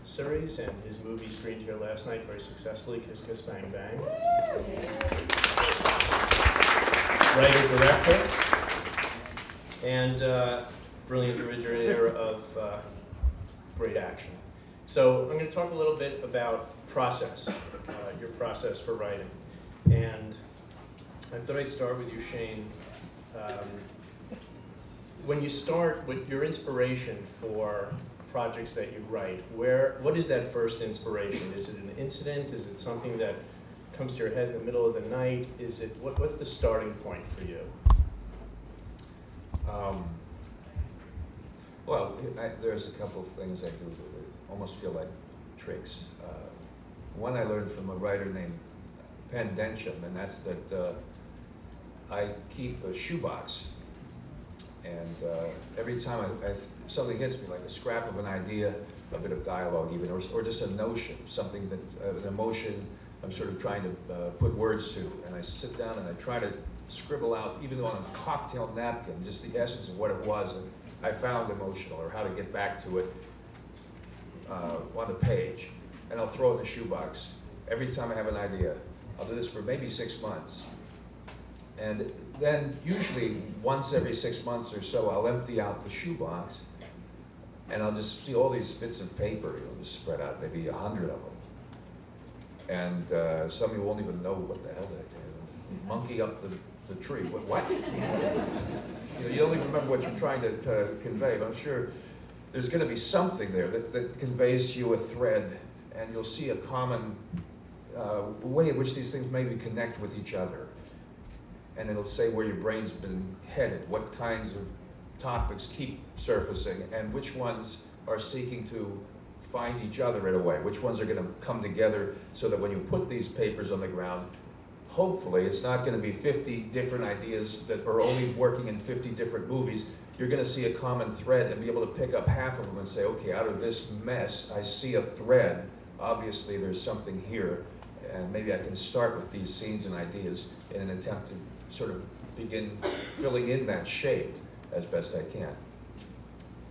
series, and his movie screened here last night very successfully, Kiss Kiss Bang Bang. Writer, director, and brilliant originator of great action. So I'm going to talk a little bit about process, your process for writing. And I thought I'd start with you, Shane. When you start with your inspiration for projects that you write, what is that first inspiration? Is it an incident? Is it something that comes to your head in the middle of the night? Is it what's the starting point for you? Well, there's a couple of things I do that almost feel like tricks. One I learned from a writer named Panelist, and that's that I keep a shoebox, and every time something hits me, like a scrap of an idea, a bit of dialogue even, or just a notion, something that, an emotion I'm sort of trying to put words to, and I sit down and I try to scribble out, even on a cocktail napkin, just the essence of what it was, and I found emotional, or how to get back to it on the page, and I'll throw it in the shoebox. Every time I have an idea, I'll do this for maybe 6 months. And then usually once every 6 months or so, I'll empty out the shoebox, and I'll just see all these bits of paper, just spread out, maybe 100 of them. And some of you won't even know what the hell that is. Monkey up the tree. What? You don't even remember what you're trying to convey, but I'm sure there's going to be something there that conveys to you a thread, and you'll see a common way in which these things maybe connect with each other. And it'll say where your brain's been headed, what kinds of topics keep surfacing, and which ones are seeking to find each other in a way, which ones are going to come together so that when you put these papers on the ground, hopefully it's not going to be 50 different ideas that are only working in 50 different movies. You're going to see a common thread and be able to pick up half of them and say, okay, out of this mess, I see a thread. Obviously there's something here, and maybe I can start with these scenes and ideas in an attempt to sort of begin filling in that shape as best I can.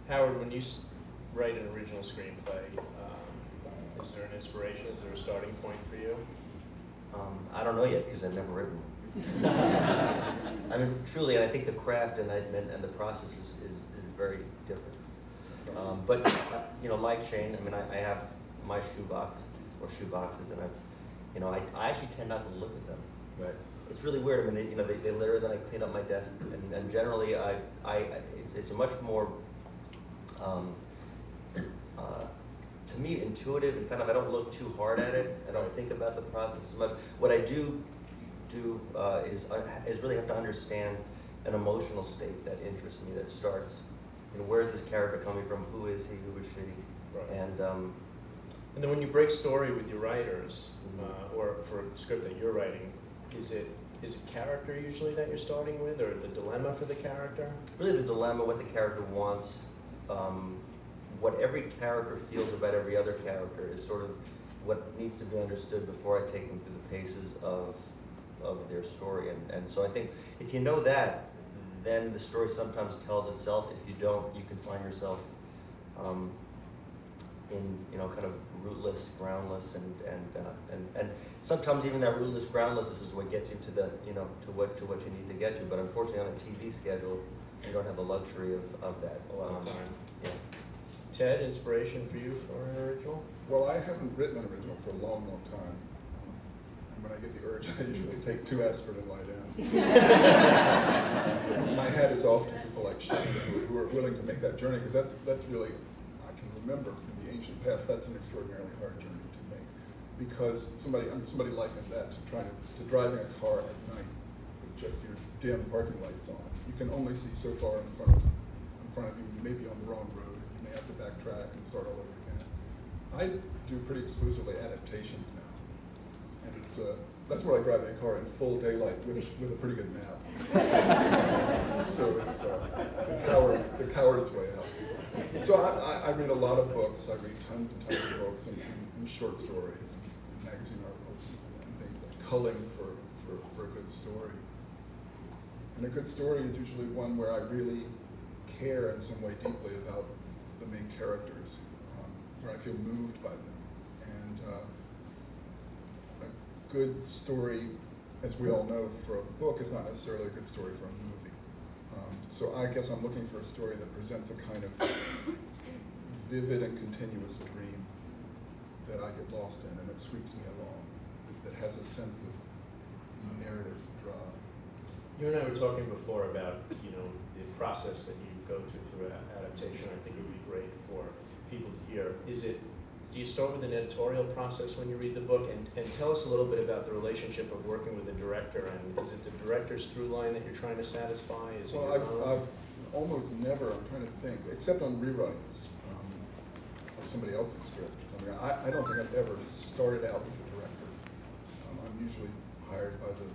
Howard, when you write an original screenplay, is there an inspiration? Is there a starting point for you? I don't know yet, because I've never written one. I mean, truly, and I think the craft and the process is very different. But like Shane, I mean, I have my shoebox or shoeboxes, and I actually tend not to look at them. Right. It's really weird. I mean, they litter, then I clean up my desk, and generally, it's a much more to me, intuitive, and kind of, I don't look too hard at it. I don't think about the process as much. What I do is really have to understand an emotional state that interests me, that starts, where's this character coming from? Who is he? Who is she? Right. And then when you break story with your writers, or for a script that you're writing, is it character usually that you're starting with, or the dilemma for the character? Really the dilemma, what the character wants, what every character feels about every other character is sort of what needs to be understood before I take them through the paces of their story. And so I think if you know that, then the story sometimes tells itself. If you don't, you can find yourself in kind of rootless, groundless, and sometimes even that rootless, groundlessness is what gets you to the to what you need to get to. But unfortunately, on a TV schedule, you don't have the luxury of that A lot of time. Yeah. Ted, inspiration for you for an original? Well, I haven't written an original for a long, long time. And when I get the urge, I usually take 2 aspirin and lie down. My hat is off to people like Shane who are willing to make that journey, because that's really, I can remember from the ancient past, that's an extraordinarily hard journey to make. Because somebody likened that to driving a car at night with just your dim parking lights on. You can only see so far in front of you. You may be on the wrong road. You may have to backtrack and start all over again. I do pretty exclusively adaptations now, and it's that's where I drive in a car in full daylight with a pretty good map. So it's the coward's way out. So I read a lot of books. I read tons and tons of books and short stories and magazine articles and things like culling for a good story. And a good story is usually one where I really care in some way deeply about the main characters, where I feel moved by them. And a good story, as we all know, for a book is not necessarily a good story for a movie. So I guess I'm looking for a story that presents a kind of vivid and continuous dream that I get lost in, and it sweeps me along, that has a sense of narrative drive. You and I were talking before about, you know, the process that you go through adaptation. I think it would be great for people to hear. Do you start with an editorial process when you read the book? And tell us a little bit about the relationship of working with the director. And is it the director's through line that you're trying to satisfy? Is it Well, I've almost never, I'm trying to think, except on rewrites of somebody else's script. I don't think I've ever started out with the director. I'm usually hired by the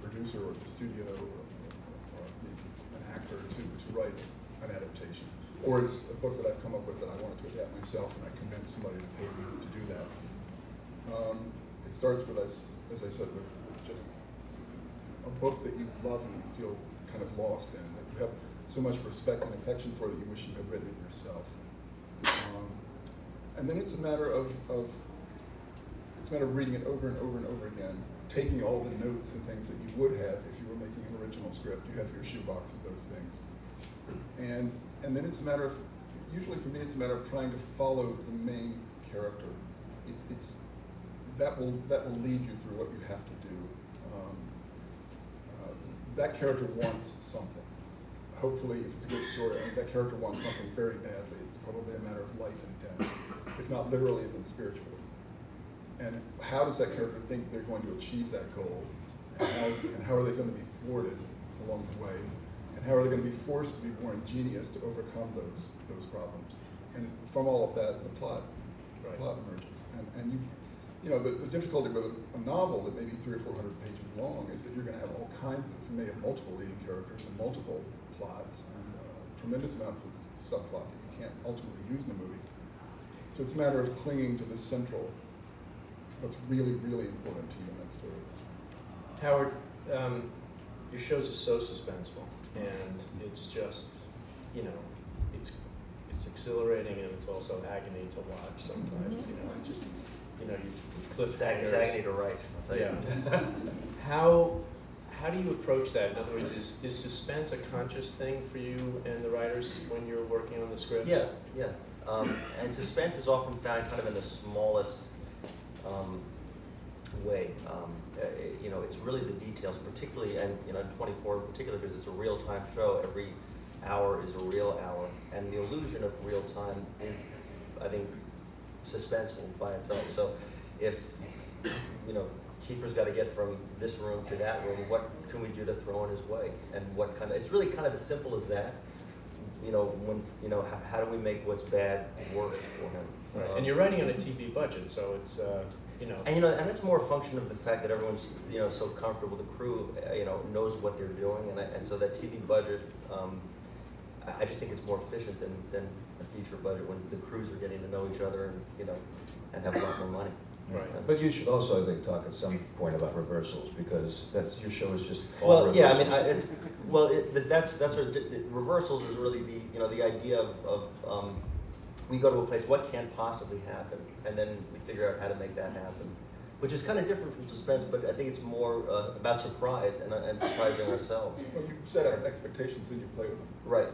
producer or the studio or maybe an actor or two to write an adaptation. Or it's a book that I've come up with that I wanted to adapt myself, and I convinced somebody to pay me to do that. It starts with, as I said, with just a book that you love and you feel kind of lost in, that you have so much respect and affection for that you wish you had written it yourself. And then it's a matter of reading it over and over and over again, taking all the notes and things that you would have if you were making an original script. You have your shoebox of those things. And then it's a matter of, usually for me, it's a matter of trying to follow the main character. That will lead you through what you have to do. That character wants something. Hopefully, if it's a good story, that character wants something very badly. It's probably a matter of life and death, if not literally, then spiritually. And how does that character think they're going to achieve that goal? And how are they going to be thwarted along the way? And how are they going to be forced to be more ingenious to overcome those problems? And from all of that, the plot emerges. And you know, the difficulty with a novel that may be 300 or 400 pages long is that you're going to have all kinds of, you may have multiple leading characters and multiple plots and tremendous amounts of subplot that you can't ultimately use in a movie. So it's a matter of clinging to the central, what's really, really important to you in that story. Howard, your shows are so suspenseful, and it's just, you know, it's exhilarating, and it's also agony to watch sometimes. You know, just, you know, you cliffhangers. It's agony to write, I'll tell you. Yeah. How do you approach that? In other words, is suspense a conscious thing for you and the writers when you're working on the scripts? Yeah. And suspense is often found kind of in the smallest way. You know, it's really the details, particularly, and you know, in 24 in particular, because it's a real-time show. Every hour is a real hour, and the illusion of real time is, I think, suspenseful by itself. So, if you know, Kiefer's got to get from this room to that room, what can we do to throw in his way? And what kind of, it's really kind of as simple as that. You know, when, you know, how do we make what's bad work for him? Right. And you're writing on a TV budget, so it's, you know. And, you know, and it's more a function of the fact that everyone's, you know, so comfortable, the crew, you know, knows what they're doing, and so that TV budget, I just think it's more efficient than a feature budget when the crews are getting to know each other and, you know, and have a lot more money. Right. But you should also, I think, talk at some point about reversals, because your show is just all well, reversals. yeah, I mean, that's sort of, reversals is really the, you know, the idea of we go to a place, what can't possibly happen, and then we figure out how to make that happen, which is kind of different from suspense, but I think it's more about surprise and surprising ourselves. Well, you set out expectations and you play with them. Right.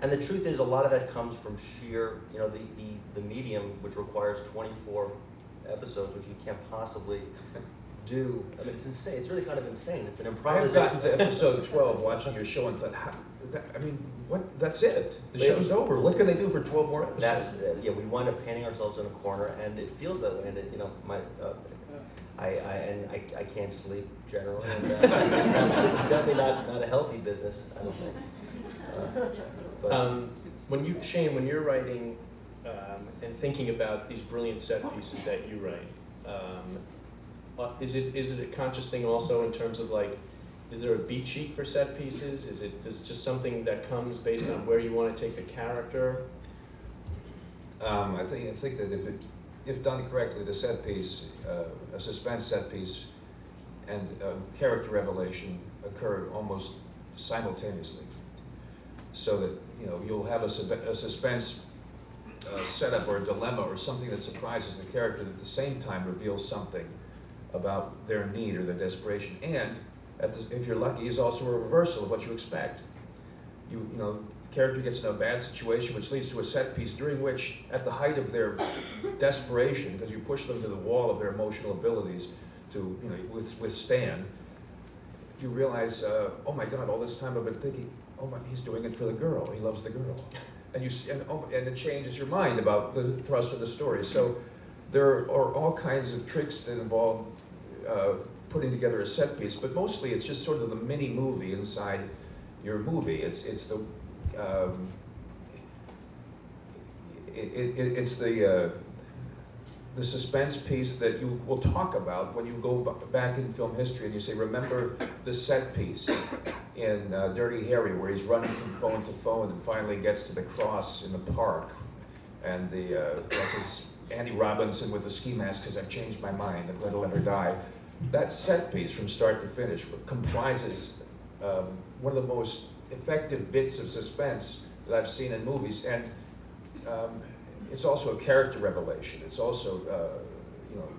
And the truth is, a lot of that comes from sheer, you know, the medium, which requires 24 episodes, which you can't possibly do. I mean, it's insane. It's really kind of insane. It's an improvisation. I have gotten to episode 12 watching your show and thought, I mean, what? That's it. The show's over. What can they do for 12 more episodes? That's yeah. We wind up painting ourselves in a corner, and it feels that way. And it, you know, I can't sleep generally. And, this is definitely not a healthy business, I don't think. Shane, when you're writing and thinking about these brilliant set pieces that you write, is it a conscious thing also in terms of, like, is there a beat sheet for set pieces? Is it just something that comes based on where you want to take the character? I think that if done correctly, the set piece, a suspense set piece, and character revelation occur almost simultaneously, so that, you know, you'll have a suspense setup or a dilemma or something that surprises the character that at the same time reveals something about their need or their desperation. And if you're lucky, is also a reversal of what you expect. You know, the character gets in a bad situation which leads to a set piece during which, at the height of their desperation, because you push them to the wall of their emotional abilities to, you know, withstand, you realize, oh my God, all this time I've been thinking, oh my, he's doing it for the girl. He loves the girl. And and it changes your mind about the thrust of the story. So there are all kinds of tricks that involve putting together a set piece, but mostly it's just sort of the mini movie inside your movie. It's the suspense piece that you will talk about when you go back in film history and you say, remember the set piece in Dirty Harry where he's running from phone to phone and finally gets to the cross in the park, and that's his Andy Robinson with the ski mask because I've changed my mind, I'm going to let her die. That set piece from start to finish comprises one of the most effective bits of suspense that I've seen in movies, and it's also a character revelation. It's also, you know,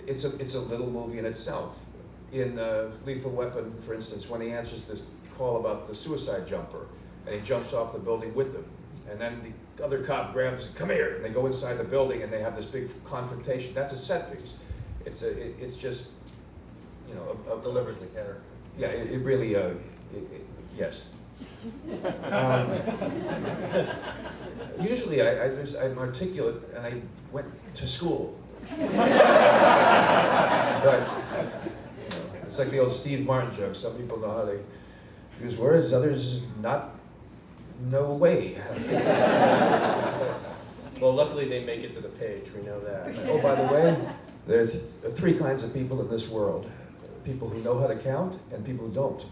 it's a little movie in itself. In Lethal Weapon, for instance, when he answers this call about the suicide jumper, and he jumps off the building with him, and then the other cop grabs him, come here, and they go inside the building and they have this big confrontation. That's a set piece. It's just, you know, Delivers the character. Yeah, it really, yes. Usually I'm articulate and I went to school. But, you know, it's like the old Steve Martin joke. Some people know how they use words, others not, no way. Well, luckily they make it to the page, we know that. Oh, by the way, there's three kinds of people in this world. People who know how to count and people who don't.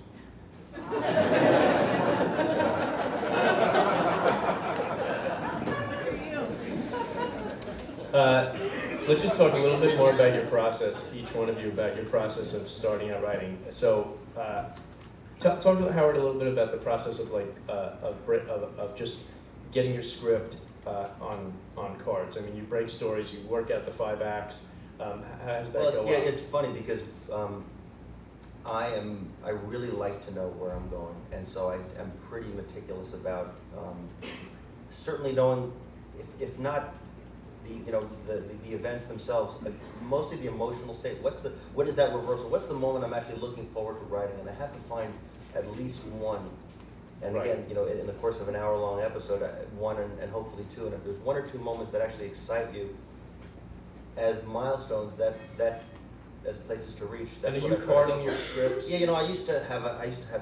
Let's just talk a little bit more about your process, each one of you, about your process of starting out writing. So, talk to Howard a little bit about the process of of just getting your script on cards. I mean, you break stories, you work out the 5 acts. How does that go on? Yeah, it's funny because I really like to know where I'm going, and so I am pretty meticulous about certainly knowing, if not the events themselves, mostly the emotional state. What is that reversal? What's the moment I'm actually looking forward to writing? And I have to find at least one. And right. Again, in the course of an hour-long episode, one and hopefully 2. And if there's 1 or 2 moments that actually excite you as milestones, that as places to reach. That's and are what you carding your scripts? Yeah, I used to have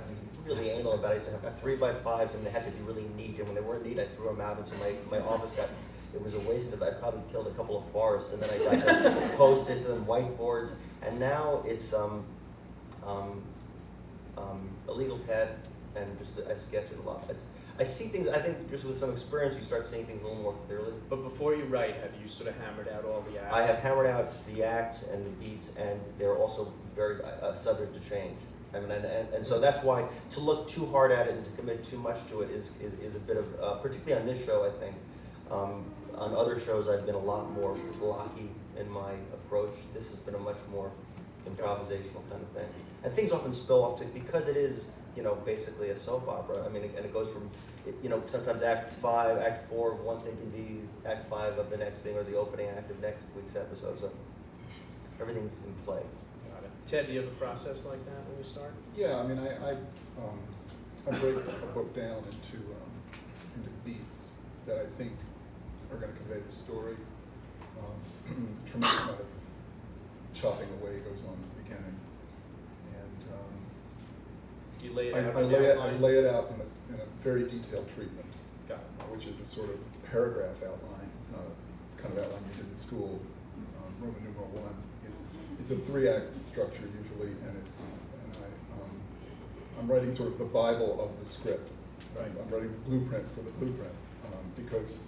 these really anal about it. I used to have 3x5s, and they had to be really neat. And when they weren't neat, I threw them out. And so my office it was a waste of, I probably killed a couple of forests, and then I got to Post-its and then whiteboards. And now it's a legal pad, and just I sketch it a lot. I see things, I think just with some experience, you start seeing things a little more clearly. But before you write, have you sort of hammered out all the acts? I have hammered out the acts and the beats, and they're also very subject to change. I mean, and so that's why to look too hard at it and to commit too much to it is a bit of, particularly on this show, I think. On other shows, I've been a lot more blocky in my approach. This has been a much more improvisational kind of thing. And things often spill off to, because it is, basically a soap opera. I mean, and it goes from, sometimes Act 5, Act 4 of one thing can be Act 5 of the next thing, or the opening act of next week's episode. So everything's in play. Got it. Ted, do you have a process like that when you start? Yeah, I mean, I break a book down into beats that I think are going to convey the story. Tremendous amount of chopping away goes on at the beginning, and you lay it out. I lay it out in a very detailed treatment, Got it. which is a sort of paragraph outline. It's not a kind of outline you did in school, Roman numeral 1. It's a 3-act structure usually, and I'm writing sort of the Bible of the script. Right. I'm writing the blueprint for the blueprint, because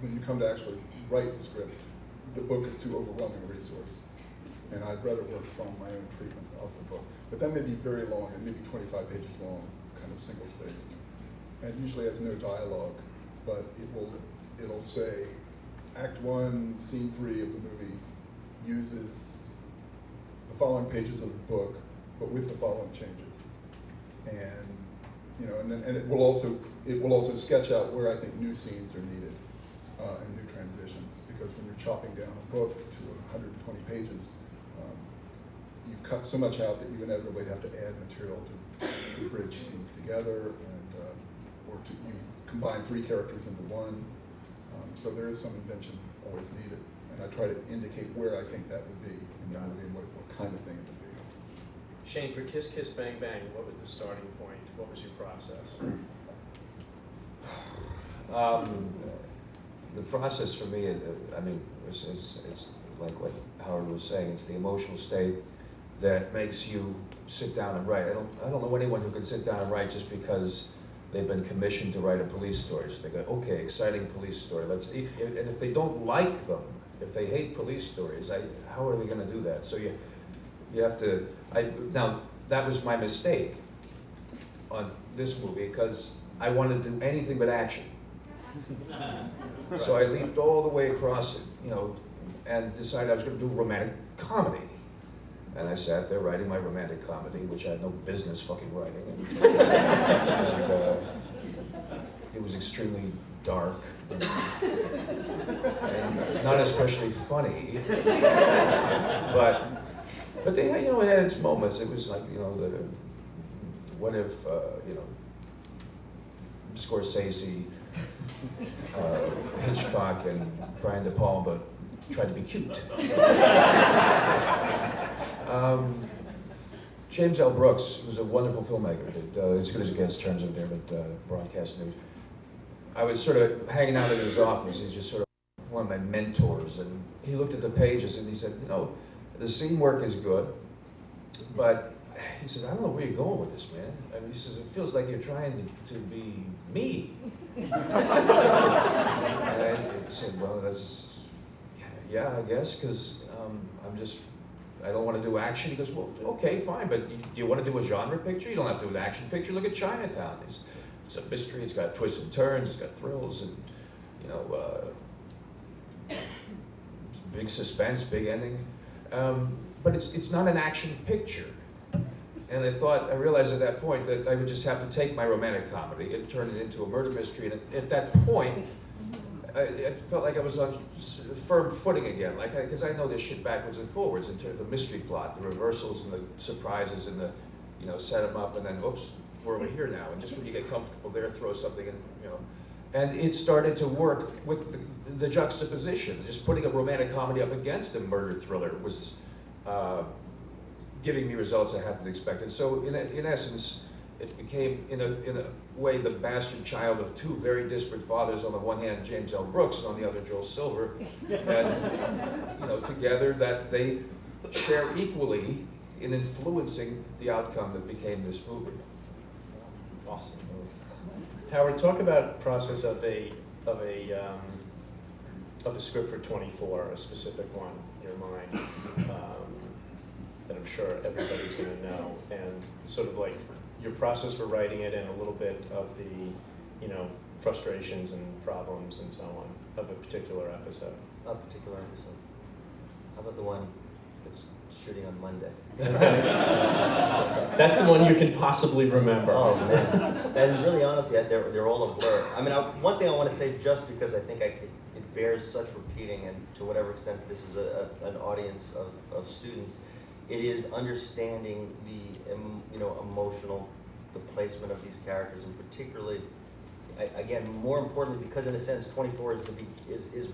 when you come to actually write the script, the book is too overwhelming a resource. And I'd rather work from my own treatment of the book. But that may be very long, it may be 25 pages long, kind of single spaced. And it usually has no dialogue, but it will it'll say, Act 1, Scene 3 of the movie uses the following pages of the book, but with the following changes. And and it will also sketch out where I think new scenes are needed and new transitions. Because when you're chopping down a book to 120 pages, you've cut so much out that you inevitably have to add material to bridge scenes together, and you combine 3 characters into one. So there is some invention always needed, and I try to indicate where I think that would be in the movie and what kind of thing it would be. Shane, for Kiss Kiss Bang Bang, what was the starting point? What was your process? The process for me, I mean, it's like what Howard was saying. It's the emotional state that makes you sit down and write. I don't know anyone who can sit down and write just because they've been commissioned to write a police story. So they go, okay, exciting police story. And if they don't like them, if they hate police stories, how are they going to do that? So you have to. Now that was my mistake on this movie, because I wanted to do anything but action. So I leaped all the way across it, and decided I was going to do romantic comedy. And I sat there writing my romantic comedy, which I had no business fucking writing. And it was extremely dark and not especially funny. But they had, it had its moments. It was like, what if, Scorsese, Hitchcock, and Brian De Palma tried to be cute. James L. Brooks was a wonderful filmmaker. Did as good as it gets in terms of different broadcast news. I was sort of hanging out in his office. He's just sort of one of my mentors, and he looked at the pages and he said, the scene work is good, but he said, I don't know where you're going with this, man. I mean, he says, it feels like you're trying to be me. And I said, well, that's, yeah, I guess, because I don't want to do action. He goes, well, okay, fine, but do you want to do a genre picture? You don't have to do an action picture. Look at Chinatown. It's a mystery. It's got twists and turns. It's got thrills, and big suspense, big ending. But it's not an action picture. And I realized at that point that I would just have to take my romantic comedy and turn it into a murder mystery. And at that point, I felt like I was on firm footing again, because I know this shit backwards and forwards in terms of the mystery plot, the reversals and the surprises and the, set them up and then, oops, we're over here now. And just when you get comfortable there, throw something in, And it started to work with the juxtaposition. Just putting a romantic comedy up against a murder thriller was giving me results I hadn't expected. So in essence, it became, in a way, the bastard child of 2 very disparate fathers. On the one hand, James L. Brooks, and on the other, Joel Silver. And, together, that they share equally in influencing the outcome that became this movie. Awesome. Howard, talk about the process of a script for 24, a specific one in your mind, that I'm sure everybody's going to know, and sort of like your process for writing it, and a little bit of the, frustrations and problems and so on of a particular episode. A particular episode. How about the one that's shooting on Monday? That's the one you can possibly remember. Oh man! And really, honestly, they're all a blur. I mean, one thing I want to say, just because I think it bears such repeating, and to whatever extent this is an audience of students, it is understanding the emotional, the placement of these characters, and particularly, again, more importantly, because in a sense, 24 is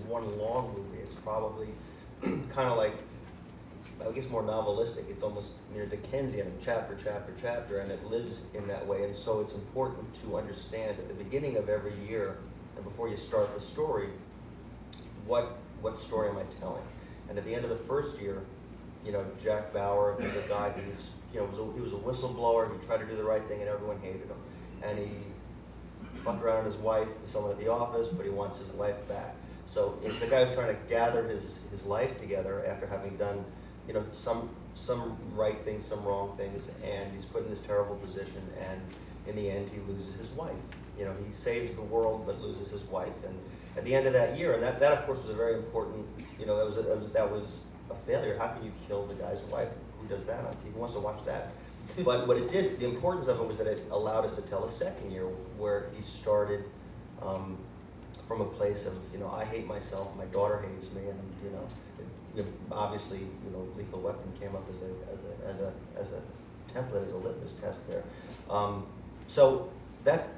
one long movie. It's probably kind of like, I guess, more novelistic. It's almost near Dickensian, chapter, and it lives in that way. And so it's important to understand at the beginning of every year, and before you start the story, what story am I telling? And at the end of the first year, Jack Bauer was a guy who's, he was a whistleblower. He tried to do the right thing, and everyone hated him. And he fucked around with his wife, with someone at the office, but he wants his life back. So it's the guy who's trying to gather his life together after having done, some right things, some wrong things, and he's put in this terrible position, and in the end he loses his wife. He saves the world but loses his wife, at the end of that year, and that of course was a very important, you know, that was a failure. How can you kill the guy's wife? Who does that on TV? Who wants to watch that? But what it did, the importance of it was that it allowed us to tell a second year where he started from a place of, you know, I hate myself, my daughter hates me, and obviously, you know, Lethal Weapon came up as a template, as a litmus test there. So that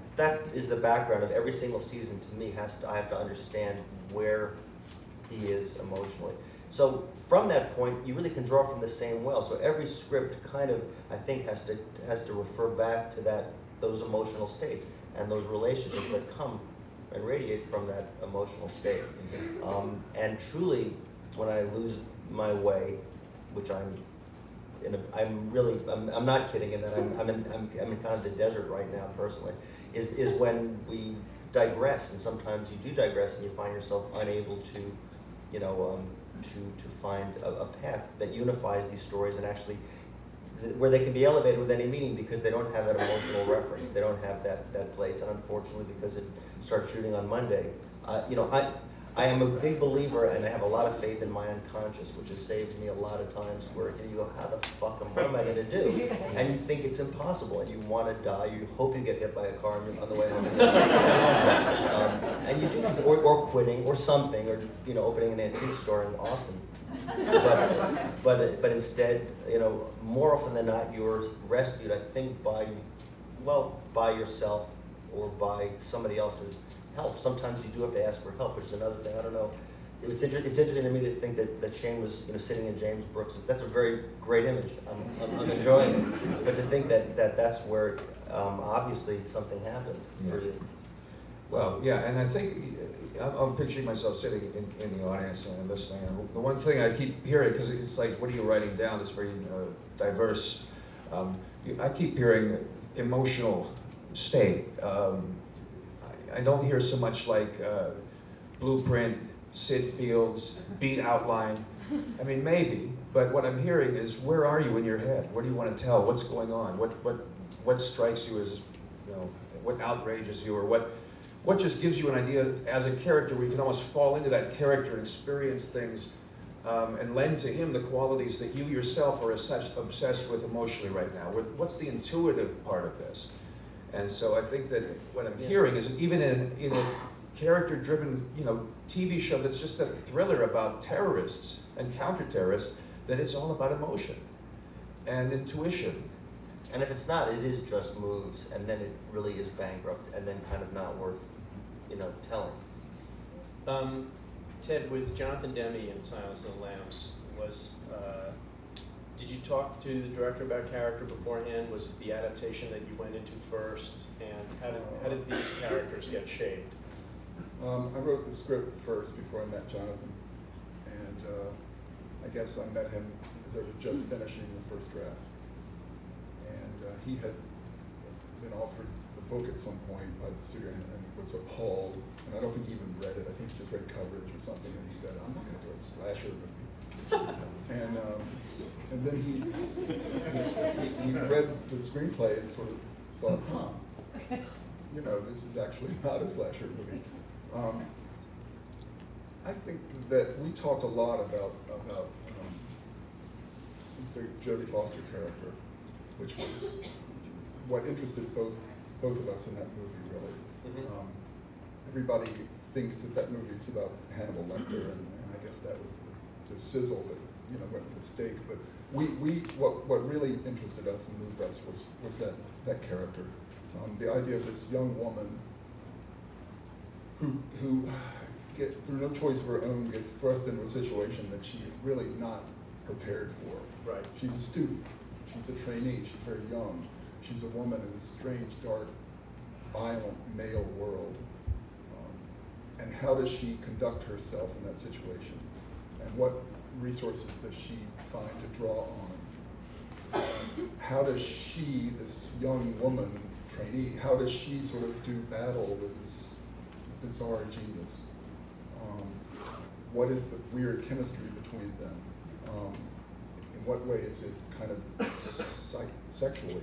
is the background of every single season. To me, I have to understand where he is emotionally. So from that point, you really can draw from the same well. So every script kind of, I think, has to refer back to those emotional states and those relationships that come and radiate from that emotional state. And truly, when I lose my way, which I'm not kidding in that I'm in kind of the desert right now personally, is when we digress, and sometimes you do digress and you find yourself unable to, you know, to find a path that unifies these stories and actually where they can be elevated with any meaning because they don't have that emotional reference, they don't have that place, and unfortunately because it starts shooting on Monday, you know, I am a big believer, and I have a lot of faith in my unconscious, which has saved me a lot of times where you go, how the fuck what am I going to do? And you think it's impossible, and you want to die, you hope you get hit by a car on the way home. And you do, or quitting, or something, or, you know, opening an antique store in Austin. But instead, you know, more often than not, you're rescued, I think, by yourself or by somebody else's help. Sometimes you do have to ask for help, which is another thing. I don't know. It's interesting to me to think that Shane was, you know, sitting in James Brooks's. That's a very great image. I'm enjoying it. But to think that's where obviously something happened for you. Well, yeah, and I think I'm picturing myself sitting in the audience and listening. And the one thing I keep hearing, because it's like, what are you writing down? It's very diverse. I keep hearing emotional state. I don't hear so much like blueprint, Sid Fields, beat outline. I mean, maybe, but what I'm hearing is, where are you in your head? What do you want to tell? What's going on? What strikes you as, you know, what outrages you, or what just gives you an idea as a character where you can almost fall into that character and experience things and lend to him the qualities that you yourself are obsessed with emotionally right now. What's the intuitive part of this? And so I think that what I'm hearing is, even in a character-driven, you know, TV show that's just a thriller about terrorists and counter-terrorists, that it's all about emotion and intuition. And if it's not, it is just moves, and then it really is bankrupt, and then kind of not worth, you know, telling. Ted, with Jonathan Demme in Silence of the Lambs, did you talk to the director about character beforehand? Was it the adaptation that you went into first? And how did these characters get shaped? I wrote the script first before I met Jonathan, and I guess I met him because I was just finishing the first draft. And he had been offered the book at some point by the studio and was appalled, and I don't think he even read it. I think he just read coverage or something, and he said, I'm not going to do a slasher movie. And then he read the screenplay and sort of thought, you know, this is actually not a slasher movie. I think that we talked a lot about the Jodie Foster character, which was what interested both of us in that movie, really. Mm-hmm. Everybody thinks that movie is about Hannibal Lecter, and I guess that was the sizzle that, you know, went with the steak. But what really interested us and moved us was that character, the idea of this young woman who through no choice of her own gets thrust into a situation that she is really not prepared for. Right. She's a student. She's a trainee. She's very young. She's a woman in this strange, dark, violent male world. And how does she conduct herself in that situation? And what resources does she find to draw on? How does she, this young woman, trainee, how does she sort of do battle with this bizarre genius? What is the weird chemistry between them? In what way is it kind of sexually?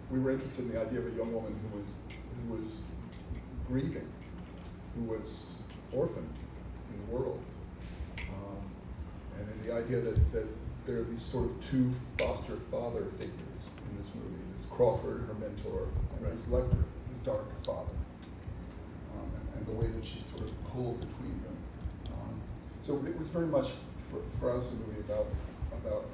We were interested in the idea of a young woman who was grieving, who was orphaned in the world. And then the idea that there are these sort of two foster father figures in this movie. There's Crawford, her mentor, and there's Lecter, the dark father. And the way that she sort of pulled between them. So it was very much for us a movie about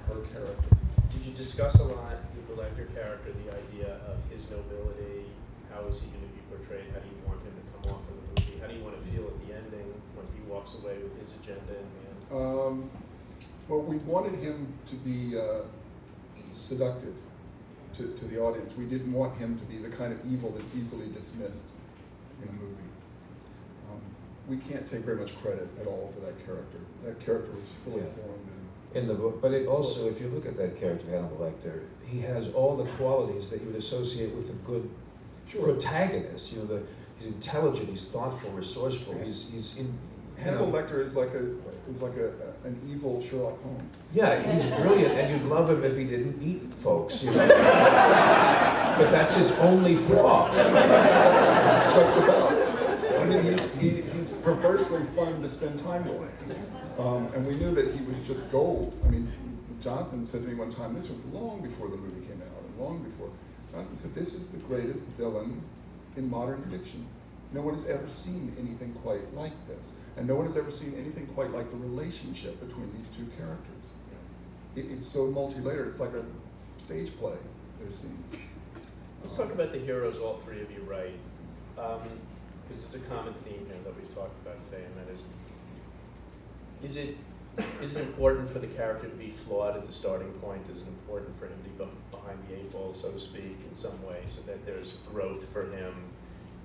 her character. Did you discuss a lot with the Lecter character the idea of his nobility? How is he going to be portrayed? How do you want him to come off in the movie? How do you want to feel at the ending when he walks away with his agenda in hand? Well, we wanted him to be seductive to the audience. We didn't want him to be the kind of evil that's easily dismissed in a movie. We can't take very much credit at all for that character. That character was fully formed in the book, but it also, if you look at that character, Hannibal Lecter, he has all the qualities that you would associate with a good protagonist. You know, he's intelligent, he's thoughtful, resourceful. Yeah. He's in. Hannibal Lecter is like an evil Sherlock Holmes. Yeah, he's brilliant, and you'd love him if he didn't eat folks. You know, but that's his only flaw. Just about. I mean, he's perversely fun to spend time with. And we knew that he was just gold. I mean, Jonathan said to me one time, this was long before the movie came out, and long before. Jonathan said, this is the greatest villain in modern fiction. No one has ever seen anything quite like this. And no one has ever seen anything quite like the relationship between these two characters. It's so multi-layered, it's like a stage play, their scenes. Let's talk about the heroes all three of you write. Because it's a common theme here that we've talked about today, and that is it important for the character to be flawed at the starting point? Is it important for him to be behind the eight ball, so to speak, in some way, so that there's growth for him,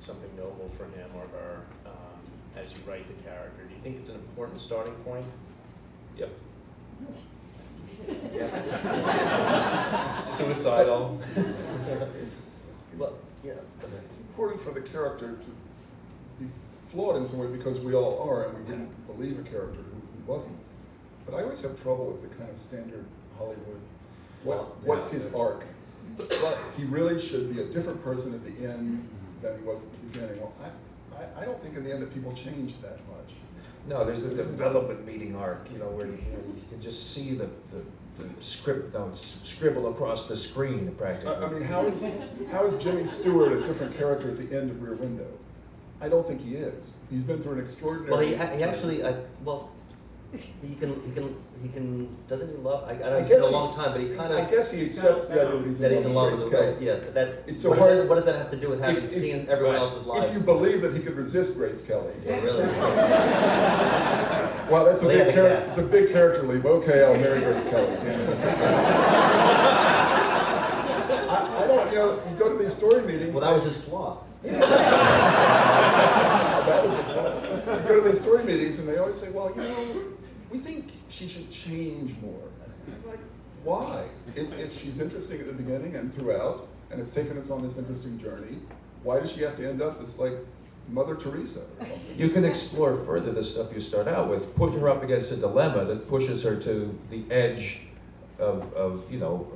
something noble for him or her, as you write the character? Do you think it's an important starting point? Yep. Suicidal. Well, yeah. It's important for the character to be flawed in some way because we all are, and we didn't believe a character who wasn't. But I always have trouble with the kind of standard Hollywood, what's his arc? He really should be a different person at the end than he was at the beginning. Well, I don't think in the end that people changed that much. No, there's a development meeting arc, you know, where you can just see the script notes scribble across the screen practically. I mean, how is Jimmy Stewart a different character at the end of Rear Window? I don't think he is. He's been through an extraordinary. Well, he actually, he can, doesn't he love, I don't know, it's been a long time, but he kind of. I guess he accepts the idea that he's in love with Grace Grace, Kelly. yeah, but that, It's so what hard. does that have to do with having seen everyone else's lives? If you believe that he could resist Grace Kelly. Yeah, really. Well, that's a Lay big the character. cast. It's a big character leap. Okay, I'll marry Grace Kelly. Damn it. I don't. You know, you go to these story meetings. Well, that was his flaw. That was his flaw. You go to these story meetings, and they always say, "Well, you know, we think she should change more." And I'm like, why? If she's interesting at the beginning and throughout, and it's taken us on this interesting journey, why does she have to end up as like Mother Teresa or something? You can explore further the stuff you start out with, put her up against a dilemma that pushes her to the edge of you know,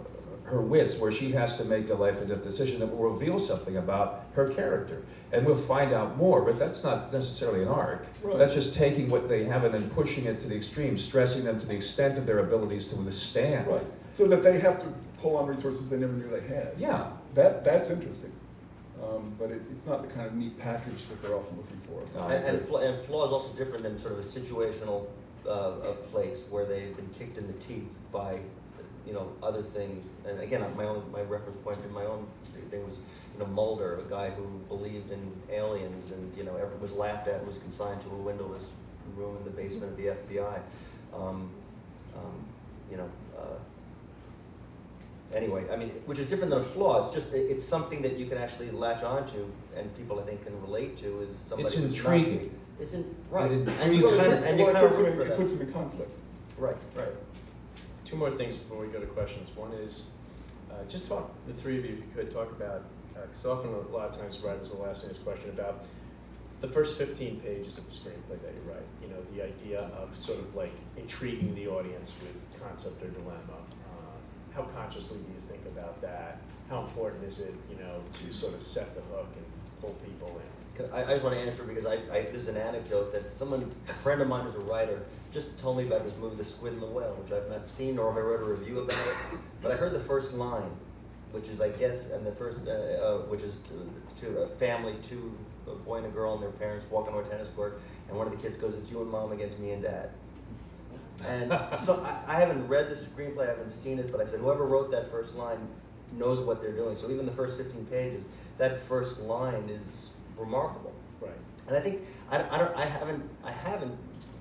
her wits, where she has to make a life and death decision that will reveal something about her character. And we'll find out more, but that's not necessarily an arc. Right. That's just taking what they have and then pushing it to the extreme, stressing them to the extent of their abilities to withstand. Right. So that they have to pull on resources they never knew they had. Yeah. That's interesting. But it's not the kind of neat package that they're often looking for. No. And flaw is also different than sort of a situational place where they've been kicked in the teeth by, you know, other things. And again, my reference point in my own thing was, you know, Mulder, a guy who believed in aliens and, you know, was laughed at and was consigned to a windowless room in the basement of the FBI. You know, anyway, I mean, which is different than a flaw. It's just, it's something that you can actually latch onto and people, I think, can relate to is somebody It's who's intriguing. Right. It- And you kind of root for it that. puts them in conflict. Right, right. Two more things before we go to questions. One is, just talk, the three of you, if you could, talk about, because often a lot of times writers will ask me this question about the first 15 pages of the screenplay that you write. You know, the idea of sort of like intriguing the audience with concept or dilemma. How consciously do you think about that? How important is it, you know, to sort of set the hook and pull people in? I just want to answer because there's an anecdote that a friend of mine who's a writer, just told me about this movie, The Squid and the Whale, which I've not seen nor have I read a review about it. But I heard the first line, which is, I guess, and the first, which is to a family, a boy and a girl and their parents walking on a tennis court, and one of the kids goes, "It's you and mom against me and dad." And so I haven't read the screenplay, I haven't seen it, but I said whoever wrote that first line knows what they're doing. So even the first 15 pages, that first line is remarkable. Right. And I think it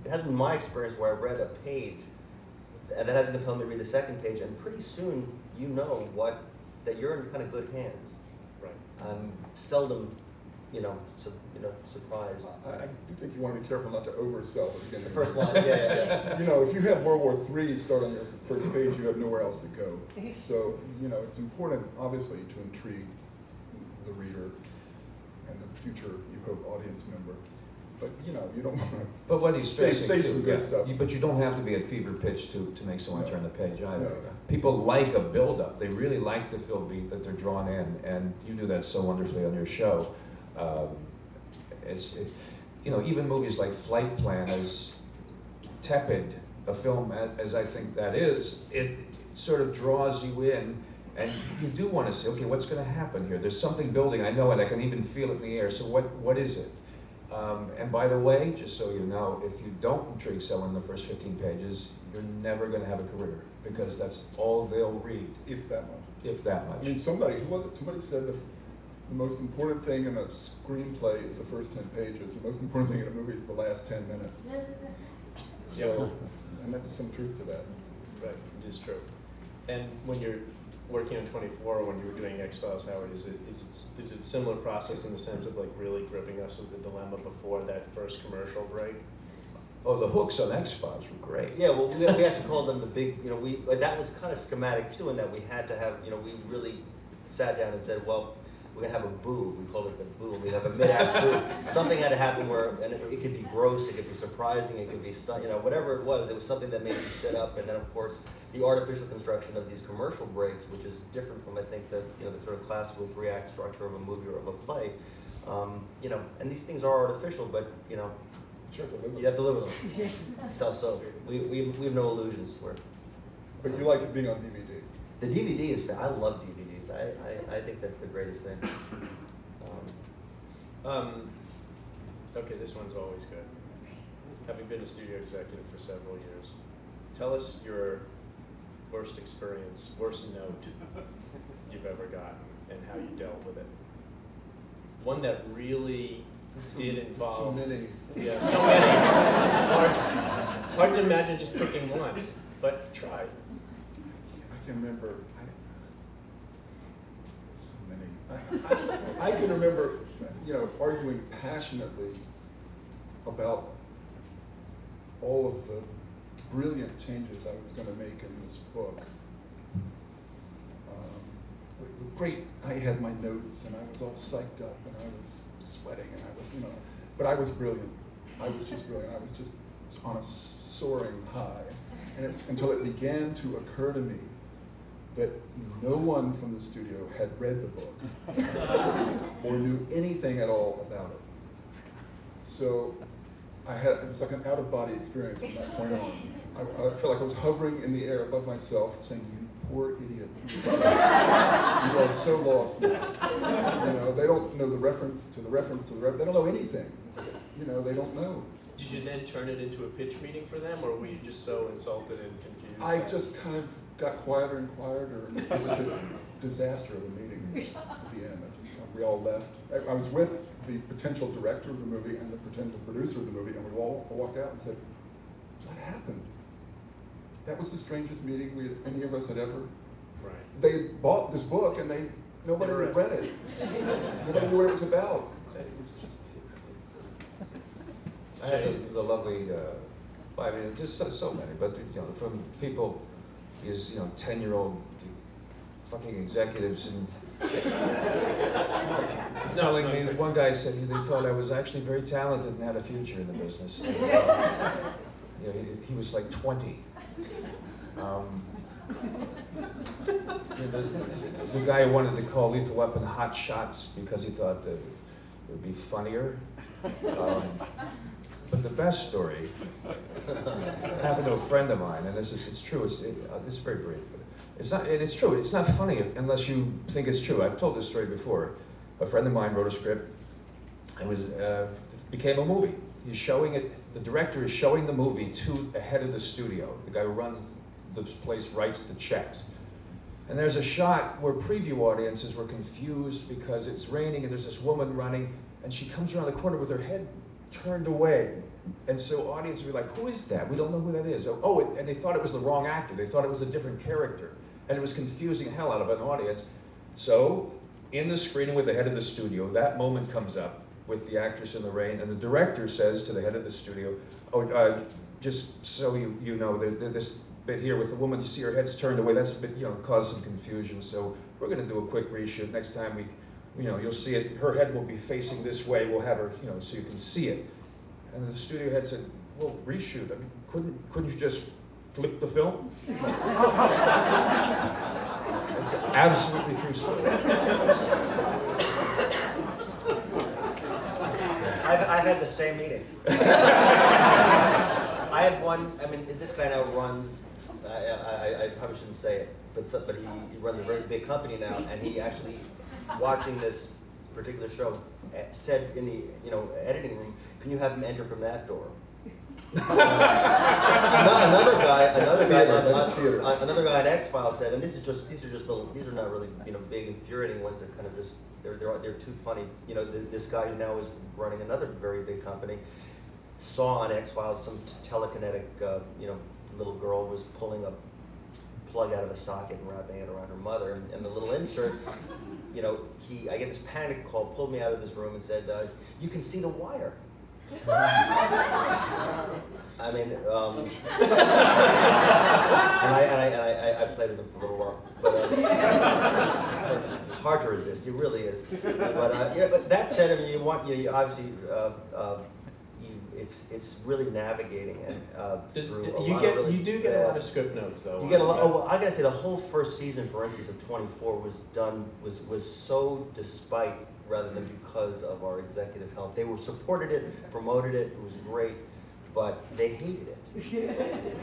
hasn't been my experience where I've read a page and that hasn't compelled me to read the second page, and pretty soon you know that you're in kind of good hands. Right. I'm seldom, surprised. I do think you want to be careful not to oversell at the beginning. The first line, yeah. You know, if you have World War III start on your first page, you have nowhere else to go. So, it's important, obviously, to intrigue the reader and the future, you hope, audience member. But, you don't want to But what he's save facing some good stuff. But you don't have to be at fever pitch to make someone No. turn the page either. No. People like a build-up. They really like to feel beat, that they're drawn in, and you do that so wonderfully on your show. Even movies like Flight Plan, as tepid a film as I think that is, it sort of draws you in, and you do want to say, okay, what's going to happen here? There's something building. I know it. I can even feel it in the air. So what is it? And by the way, just so you know, if you don't intrigue someone in the first 15 pages, you're never going to have a career, because that's all they'll read. if that much. If that much. I mean, somebody said the most important thing in a screenplay is the first 10 pages. The most important thing in a movie is the last 10 minutes. So, and that's some truth to that. Right, it is true. And when you're working on 24, or when you were doing X-Files, Howard, is it similar process in the sense of like really gripping us with the dilemma before that first commercial break? Oh, the hooks on X-Files were great. Yeah, well, we actually called them the big, that was kind of schematic too, in that we had to have, we really sat down and said, well, we're gonna have a boo. We called it the boo. We have a mid-act boo. Something had to happen where, and it could be gross, it could be surprising, it could be whatever it was. There was something that made you sit up, and then of course the artificial construction of these commercial breaks, which is different from I think the sort of classical 3-act structure of a movie or of a play. And these things are artificial, but you have to live with them. So we have no illusions. But you like it being on DVD. The DVD is, I love DVDs. I think that's the greatest thing. Okay, this one's always good. Having been a studio executive for several years, tell us your worst experience, worst note you've ever gotten, and how you dealt with it. One that really did involve... So many. Yeah, so many. Hard to imagine just picking one, but try. I can remember, so many. I can remember, arguing passionately about all of the brilliant changes I was going to make in this book. With great, I had my notes and I was all psyched up and I was sweating and I was, but I was brilliant. I was just brilliant. I was just on a soaring high. And until it began to occur to me that no one from the studio had read the book or knew anything at all about it. So it was like an out-of-body experience from that point on. I felt like I was hovering in the air above myself saying, "You poor idiot. You are so lost now." They don't know the reference to the reference to the reference. They don't know anything. They don't know. Did you then turn it into a pitch meeting for them, or were you just so insulted and confused? I just kind of got quieter and quieter, and it was a disaster of a meeting at the end. We all left. I was with the potential director of the movie and the potential producer of the movie, and we all walked out and said, "What happened?" That was the strangest meeting any of us had ever. Right. They bought this book, and nobody Never read it. Nobody knew what it was about. It was just... I had the lovely, I mean, just so many, but from people, these 10-year-old fucking executives and telling me that one guy said they thought I was actually very talented and had a future in the business. He was like 20. The guy who wanted to call Lethal Weapon Hot Shots because he thought that it would be funnier. But the best story happened to a friend of mine, and it's true. It's very brief, but it's true. It's not funny unless you think it's true. I've told this story before. A friend of mine wrote a script, and it became a movie. He's showing it. The director is showing the movie to the head of the studio. The guy who runs this place writes the checks. And there's a shot where preview audiences were confused because it's raining and there's this woman running, and she comes around the corner with her head turned away. And so audience would be like, who is that? We don't know who that is. And they thought it was the wrong actor. They thought it was a different character. And it was confusing hell out of an audience. So in the screening with the head of the studio, that moment comes up with the actress in the rain, and the director says to the head of the studio, just so you know, this bit here with the woman, you see her head's turned away, that's a bit, caused some confusion, so we're gonna do a quick reshoot. Next time you'll see it, her head will be facing this way, we'll have her, so you can see it. And the studio head said, well, reshoot, I mean, couldn't you just flip the film? It's an absolutely true story. I've had the same meeting. I had one, this guy now runs, I probably shouldn't say it, but he runs a very big company now, and he actually, watching this particular show, said in the editing room, can you have him enter from that door? Another guy on X-Files said, and these are not really big infuriating ones. They're kind of just they're too funny. This guy who now is running another very big company saw on X-Files some telekinetic little girl was pulling a plug out of a socket and wrapping it around her mother, and the little insert, I get this panic call, pulled me out of this room and said, you can see the wire. I played with him for a little while, but hard to resist. It really is. But that said, you obviously it's really navigating and you do get a lot of script notes though. You get a lot. Oh, well, I gotta say the whole first season, for instance, of 24 was so despite rather than because of our executive help. They supported it, promoted it. It was great, but they hated it.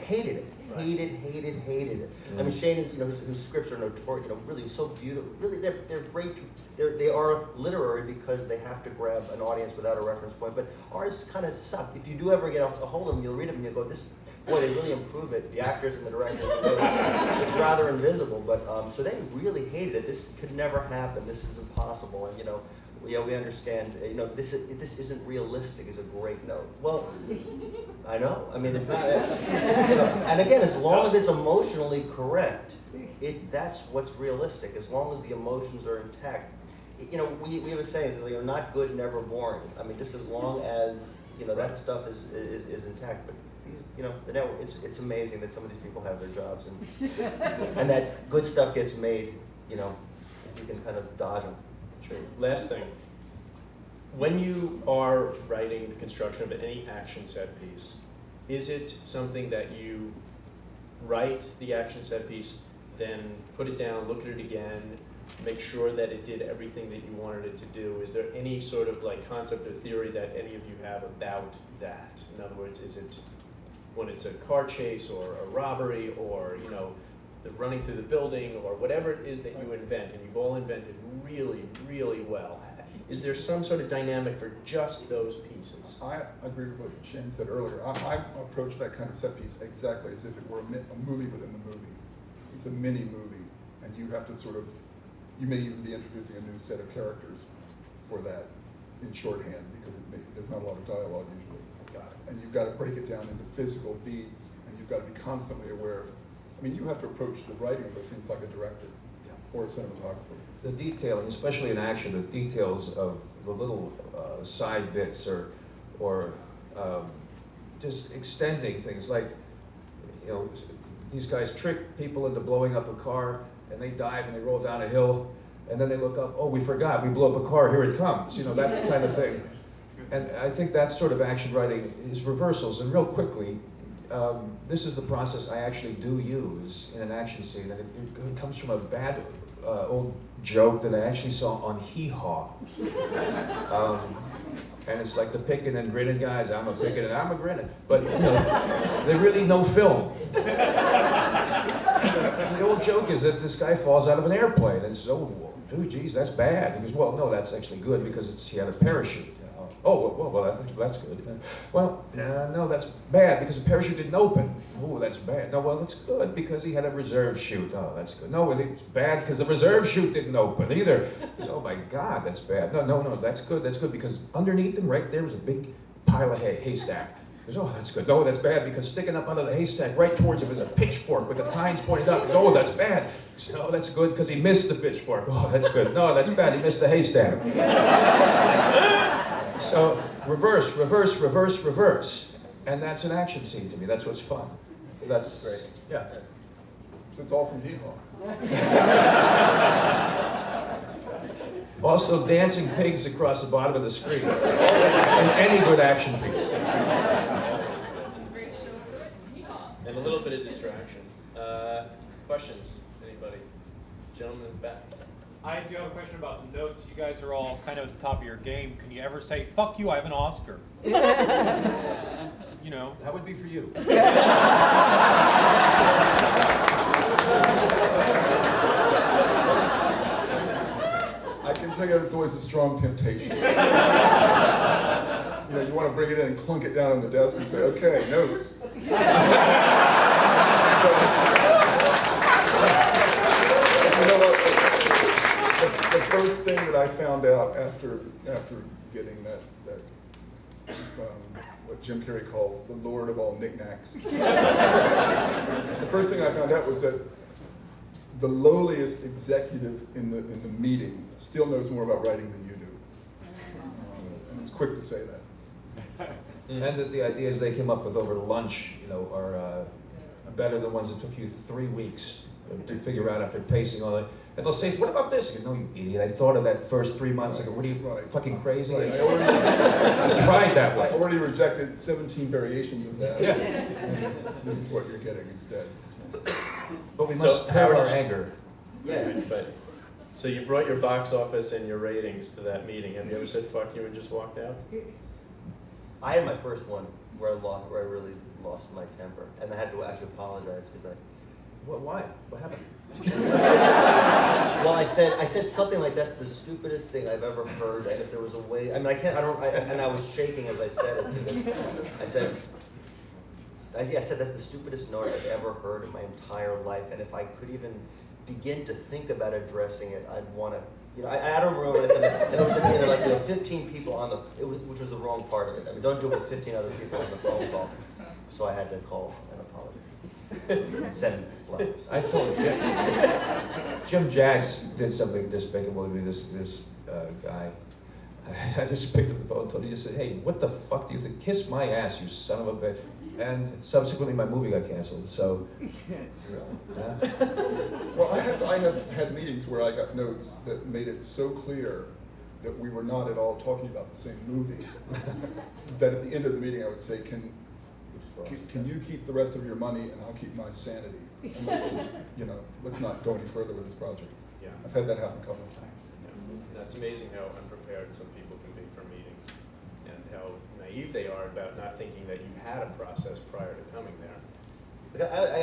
Hated it. Hated it. I mean, Shane is, whose scripts are notorious, really so beautiful. Really, they're great. They are literary because they have to grab an audience without a reference point. But ours kind of suck. If you do ever get a hold of them, you'll read them and you'll go, boy, they really improve it. The actors and the directors, it's rather invisible. But so they really hated it. This could never happen. This is impossible. And we understand. This isn't realistic. Is a great note. Well, I know. I mean, it's not. And again, as long as it's emotionally correct, that's what's realistic. As long as the emotions are intact. We have a saying: "You're not good, never boring." I mean, just as long as that stuff is intact. But the network, it's amazing that some of these people have their jobs and that good stuff gets made. You can kind of dodge them. True. Last thing. When you are writing the construction of any action set piece, is it something that you write the action set piece, then put it down, look at it again, make sure that it did everything that you wanted it to do? Is there any sort of concept or theory that any of you have about that? In other words, is it when it's a car chase or a robbery or the running through the building or whatever it is that you invent, and you've all invented really, really well? Is there some sort of dynamic for just those pieces? I agree with what Shane said earlier. I approach that kind of set piece exactly as if it were a movie within the movie. It's a mini movie, and you have to you may even be introducing a new set of characters for that in shorthand because there's not a lot of dialogue usually. Got it. And you've got to break it down into physical beats, and you've got to be constantly aware of. You have to approach the writing of those things like a director or a cinematographer. The detailing, especially in action, the details of the little side bits or just extending things like, these guys trick people into blowing up a car and they dive and they roll down a hill and then they look up, oh, we forgot, we blew up a car, here it comes, that kind of thing. And I think that sort of action writing is reversals, and real quickly, this is the process I actually do use in an action scene, and it comes from a bad old joke that I actually saw on Hee Haw. And it's like the picking and grinning guys. I'm a picking and I'm a grinning. But, you know, they really know film. The old joke is that this guy falls out of an airplane and says, oh, dude, geez, that's bad. He goes, well, no, that's actually good because he had a parachute. Oh, well, that's good. Well, no, that's bad because the parachute didn't open. Oh, that's bad. No, well, that's good because he had a reserve chute. Oh, that's good. No, it's bad because the reserve chute didn't open either. He goes, oh my God, that's bad. No, that's good because underneath him right there was a big pile of haystack. He goes, oh, that's good. No, that's bad because sticking up out of the haystack right towards him is a pitchfork with the tines pointed up. He goes, oh, that's bad. He goes, no, that's good because he missed the pitchfork. Oh, that's good. No, that's bad. He missed the haystack. So reverse, reverse, reverse, reverse. And that's an action scene to me. That's what's fun. That's Great. Yeah. So it's all from Hee Haw. Also, dancing pigs across the bottom of the screen. In any good action piece. And a little bit of distraction. Questions? Anybody? Gentleman in the back. I do have a question about the notes. You guys are all kind of at the top of your game. Can you ever say, fuck you, I have an Oscar? You know. That would be for you. I can tell you it's always a strong temptation. You know, you want to bring it in and clunk it down on the desk and say, okay, notes. You know what? The first thing that I found out after getting that what Jim Carrey calls the Lord of all knickknacks, the first thing I found out was that the lowliest executive in the meeting still knows more about writing than you do, and it's quick to say that. And that the ideas they came up with over lunch, you know, are better than ones that took you 3 weeks to figure out after pacing all that. And they'll say, what about this? You know, you idiot, I thought of that first 3 months ago. What are you, fucking crazy? Right. I tried that way. I already rejected 17 variations of that. Yeah. This is what you're getting instead. But we So must have our Howard- anger. Yeah. But, so you brought your box office and your ratings to that meeting. Have you ever said fuck you and just walked out? I had my first one where I really lost my temper, and I had to actually apologize because Why? What happened? well, I said something like that's the stupidest thing I've ever heard, and if there was a way, I mean, and I was shaking as I said it. Because I said that's the stupidest note I've ever heard in my entire life, and if I could even begin to think about addressing it, I'd want to. You know, I don't remember what I said. And it was like there were 15 people on which was the wrong part of it. I mean, don't do it with 15 other people on the phone call. So I had to call and apologize and send flowers. I told Jim Jacks did something despicable to me, this guy. I just picked up the phone and told him, just said, hey, what the fuck do you think? Kiss my ass, you son of a bitch. And subsequently my movie got canceled, so. Yeah. Well, I have had meetings where I got notes that made it so clear that we were not at all talking about the same movie, that at the end of the meeting I would say, can you keep the rest of your money and I'll keep my sanity? And let's just, you know, let's not go any further with this project. Yeah. I've had that happen a couple of times. Yeah. That's amazing how unprepared some people can be for meetings and how naive they are about not thinking that you had a process prior to coming there.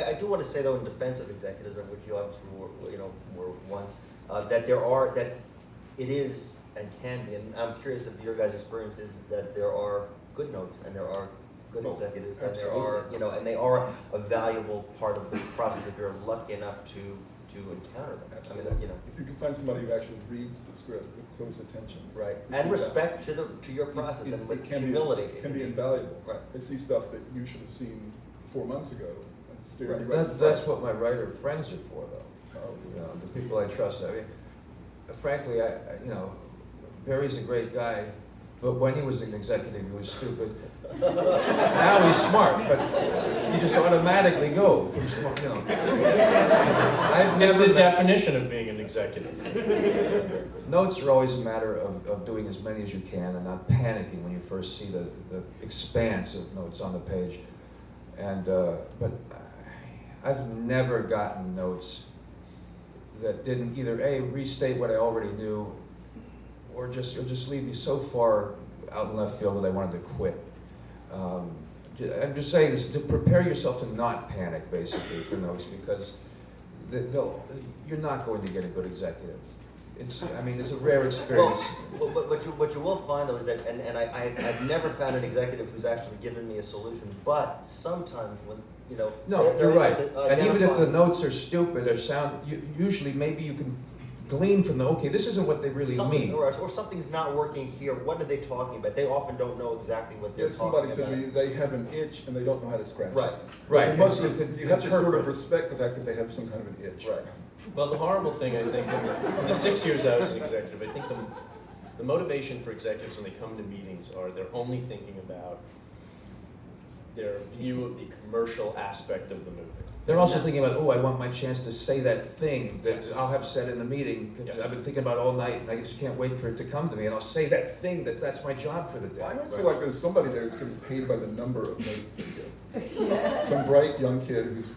I do want to say though, in defense of executives, of which you obviously were once, that it is and can be, and I'm curious if your guys' experience is that there are good notes and there are good executives, and there are, you know, and they are a valuable part of the process if you're lucky enough to encounter them. Absolutely. I mean, you know. If you can find somebody who actually reads the script with close attention. Right. we And see respect to your process and with humility. It can be invaluable. Right. They see stuff that you should have seen 4 months ago. And stare you right in the That's face. what my writer friends are for, though. You know, the people I trust. I mean, frankly, you know, Barry's a great guy, but when he was an executive, he was stupid. Now he's smart, but you just automatically go from smart, you know. I've It's never the definition of being an executive. Notes are always a matter of doing as many as you can and not panicking when you first see the expanse of notes on the page. And but I've never gotten notes that didn't either A, restate what I already knew, or just leave me so far out in left field that I wanted to quit. I'm just saying this, to prepare yourself to not panic, basically, for notes, because you're not going to get a good executive. It's a rare experience. Well, what you will find though is that, and I've never found an executive who's actually given me a solution, but sometimes when, you know. No, you're right. And even if the identify notes are stupid or sound, usually maybe you can glean from them, okay, this isn't what they really mean. or something's not working here, what are they talking about? They often don't know exactly what they're talking Somebody about. says they have an itch and they don't know how to scratch Right. it. Right. You have to sort interpret. of respect the fact that they have some kind of an itch. Right. Well, the horrible thing, I think, in the 6 years I was an executive, I think the motivation for executives when they come to meetings are they're only thinking about their view of the commercial aspect of the movie. They're also thinking about, oh, I want my chance to say that thing that Yes. I'll have said in the meeting. 'Cause Yes. I've been thinking about it all night, and I just can't wait for it to come to me, and I'll say that thing that's my job for the day. I always feel like there's somebody there that's getting paid by the number of notes they get. Some bright young kid who's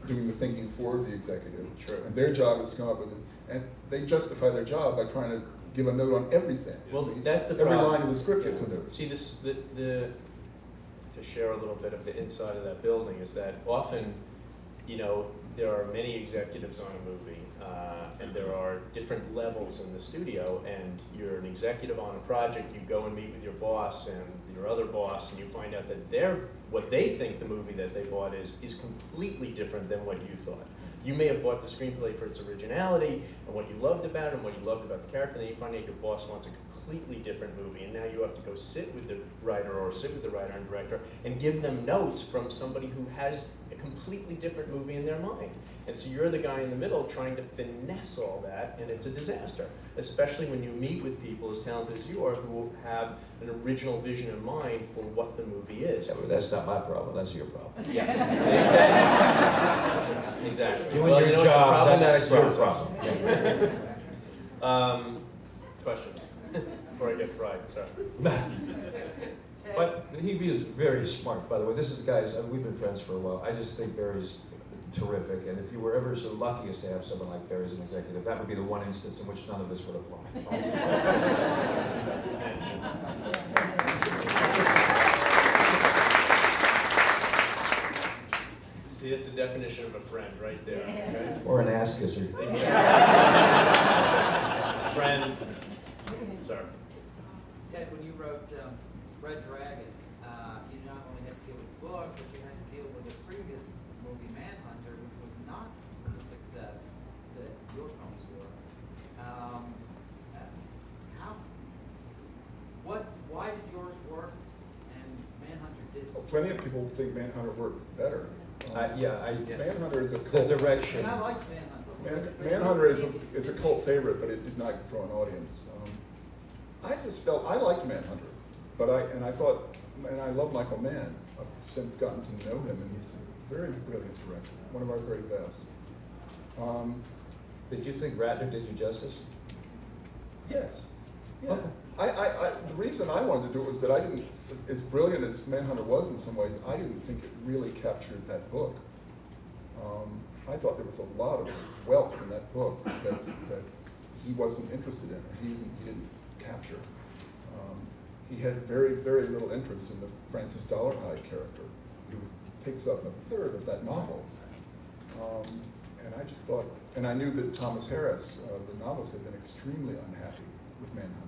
doing the thinking for the executive. True. And their job is to come up with it. And they justify their job by trying to give a note on everything. Well, that's the Every problem. line of the script gets a note. See, to share a little bit of the inside of that building is that often, you know, there are many executives on a movie, and there are different levels in the studio, and you're an executive on a project, you go and meet with your boss and your other boss, and you find out that what they think the movie that they bought is completely different than what you thought. You may have bought the screenplay for its originality and what you loved about it and what you loved about the character, and then you find out your boss wants a completely different movie, and now you have to go sit with the writer or sit with the writer and director and give them notes from somebody who has a completely different movie in their mind. And so you're the guy in the middle trying to finesse all that, and it's a disaster, especially when you meet with people as talented as you are who have an original vision in mind for what the movie is. Yeah, but that's not my problem, that's your problem. Yeah, exactly. Exactly. Doing Well, your you know, it's a job, problematic that's your process. problem. Questions? Before I get fried, sorry. But he is very smart, by the way. This is guys, we've been friends for a while. I just think Barry's terrific, and if you were ever so lucky as to have someone like Barry as an executive, that would be the one instance in which none of this would apply. See, it's a definition of a friend right there, okay? Or an ass kisser. Friend. Sorry. Ted, when you wrote Red Dragon, you not only had to deal with the book, but you had to deal with the previous movie, Manhunter, which was not the success that your films were. Why did yours work and Manhunter didn't? Well, plenty of people think Manhunter worked better. Manhunter is a The cult. direction. And I liked Manhunter. Manhunter is a cult favorite, but it did not draw an audience. I just felt I liked Manhunter, but I love Michael Mann. I've since gotten to know him, and he's a very brilliant director, one of our very best. Did you think Ratner did you justice? Yes. Yeah. Okay. The reason I wanted to do it was that I didn't, as brilliant as Manhunter was in some ways, I didn't think it really captured that book. I thought there was a lot of wealth in that book that he wasn't interested in, or he didn't capture. He had very, very little interest in the Francis Dollarhide character, who takes up a third of that novel. And I just thought, and I knew that Thomas Harris, the novelist, had been extremely unhappy with Manhunter.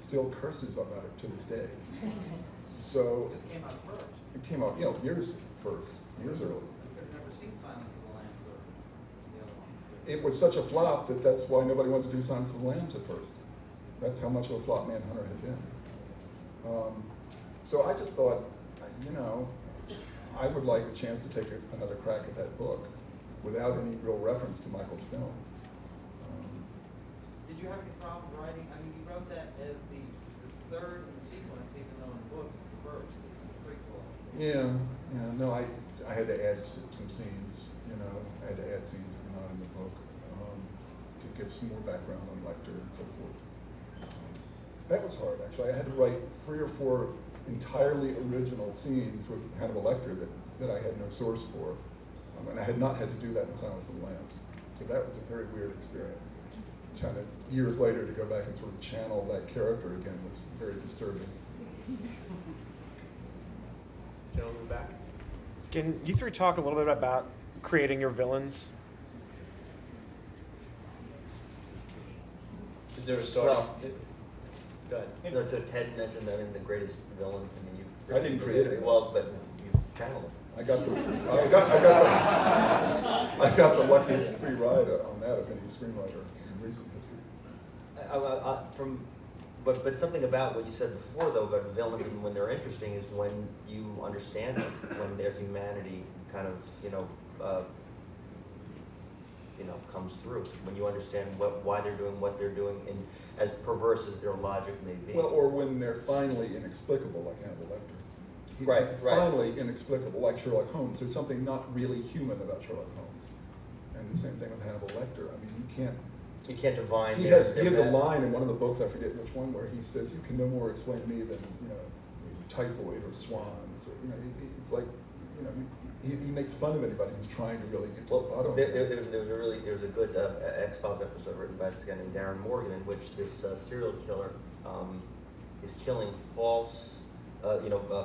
Still curses about it to this day. So It came out first. it came out, years early. I've never seen Silence of the Lambs or the other ones. It was such a flop that's why nobody wanted to do Silence of the Lambs at first. That's how much of a flop Manhunter had been. So I just thought, I would like a chance to take another crack at that book without any real reference to Michael's film. Did you have any problem writing? I mean, you wrote that as the third in the sequence, even though in the books it's the first. It's the prequel. No, I had to add some scenes, I had to add scenes that were not in the book to give some more background on Lecter and so forth. That was hard, actually. I had to write 3 or 4 entirely original scenes with Hannibal Lecter that I had no source for. And I had not had to do that in Silence of the Lambs. So that was a very weird experience. Trying to, years later, to go back and sort of channel that character again was very disturbing. Gentleman back. Can you three talk a little bit about creating your villains? Is there a start? Well, Go ahead. No, so Ted mentioned, I mean, the greatest villain, I mean, you. I didn't create it. Well, but you channeled him. I got the luckiest free ride on that of any screenwriter in recent history. But something about what you said before, though, about villains and when they're interesting is when you understand them, when their humanity kind of, comes through. When you understand why they're doing what they're doing, and as perverse as their logic may be. Well, or when they're finally inexplicable, like Hannibal Lecter. Right, He's right. finally inexplicable, like Sherlock Holmes. There's something not really human about Sherlock Holmes. And the same thing with Hannibal Lecter. I mean, You can't divine. he has a line in one of the books, I forget which one, where he says, "You can no more explain me than, typhoid or swans." Or, it's like, he makes fun of anybody who's trying to really get to the bottom of it. There was a good X-Files episode written by this guy named Darren Morgan, in which this serial killer is killing false,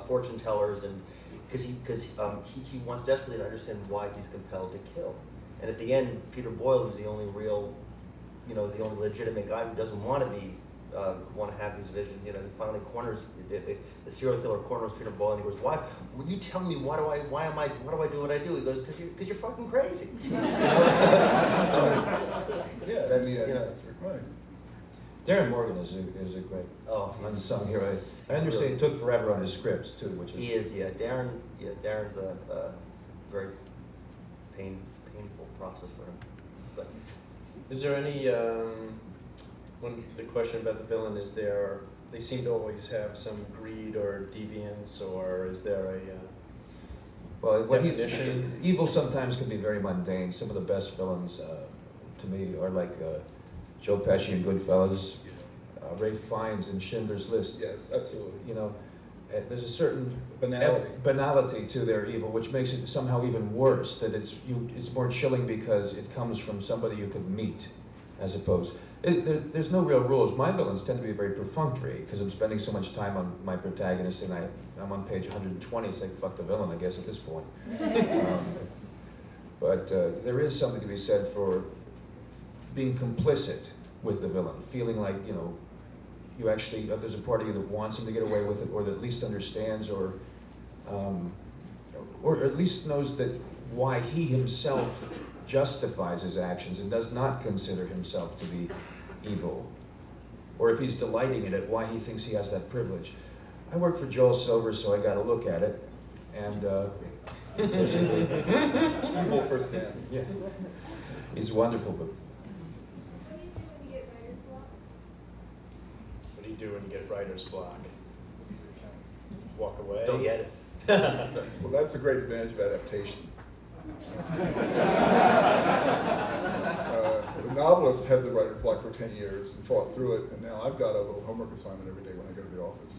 fortune tellers, and because he wants desperately to understand why he's compelled to kill. And at the end, Peter Boyle, who's the only real, the only legitimate guy who doesn't want to have these visions, he finally corners the serial killer corners Peter Boyle, and he goes, "Why? Would you tell me why do I do what I do?" He goes, "Because you're fucking crazy." Yeah, That's, that's right. Darren Morgan is a great unsung hero. I understand it took forever on his scripts too, which is. He is, yeah. Darren's a very painful process for him. But Is there any, the question about the villain, they seem to always have some greed or deviance, or is there Well, definition? evil sometimes can be very mundane. Some of the best villains, to me, are like Joe Pesci in Goodfellas, Ralph Fiennes in Schindler's List. Yes, absolutely. There's a certain Banality. to their evil, which makes it somehow even worse. That it's more chilling because it comes from somebody you could meet, as opposed. There's no real rules. My villains tend to be very perfunctory because I'm spending so much time on my protagonist, and I'm on page 120. It's like, fuck the villain, I guess, at this point. But there is something to be said for being complicit with the villain, feeling like, you actually, there's a part of you that wants him to get away with it, or that at least understands, or at least knows that why he himself justifies his actions and does not consider himself to be evil, or if he's delighting in it, why he thinks he has that privilege. I work for Joel Silver, so I got to look at it, and Evil first man. yeah, he's wonderful, but. What do you do when you get writer's block? Walk away? don't get it. Well, that's a great advantage of adaptation. The novelist had the writer's block for 10 years and fought through it, and now I've got a little homework assignment every day when I go to the office.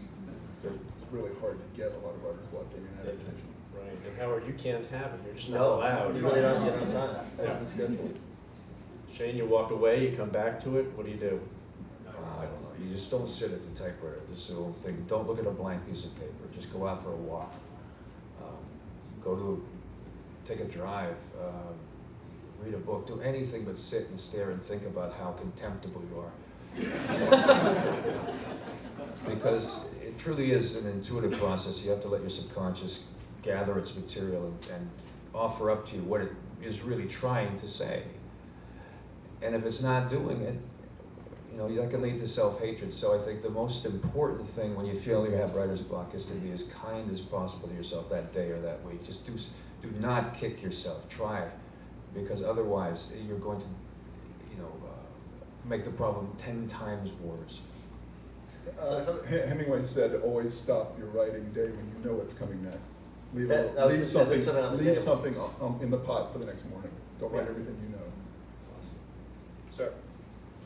So it's really hard to get a lot of writer's block during an adaptation. Right, and Howard, you can't have it, you're just not No, allowed. you really don't. You don't have time. I have it scheduled. Shane, you walk away, you come back to it, what do you do? I don't know. You just don't sit at the typewriter. This is the whole thing. Don't look at a blank piece of paper. Just go out for a walk. Take a drive. Read a book. Do anything but sit and stare and think about how contemptible you are. Because it truly is an intuitive process. You have to let your subconscious gather its material and offer up to you what it is really trying to say. And if it's not doing it, that can lead to self-hatred. So I think the most important thing when you feel you have writer's block is to be as kind as possible to yourself that day or that week. Just do not kick yourself. Try, because otherwise you're going to, make the problem 10 times worse. Hemingway said, "Always stop your writing day when you know what's coming next. Leave something something in the pot for the next morning. Don't write everything you know." Sir?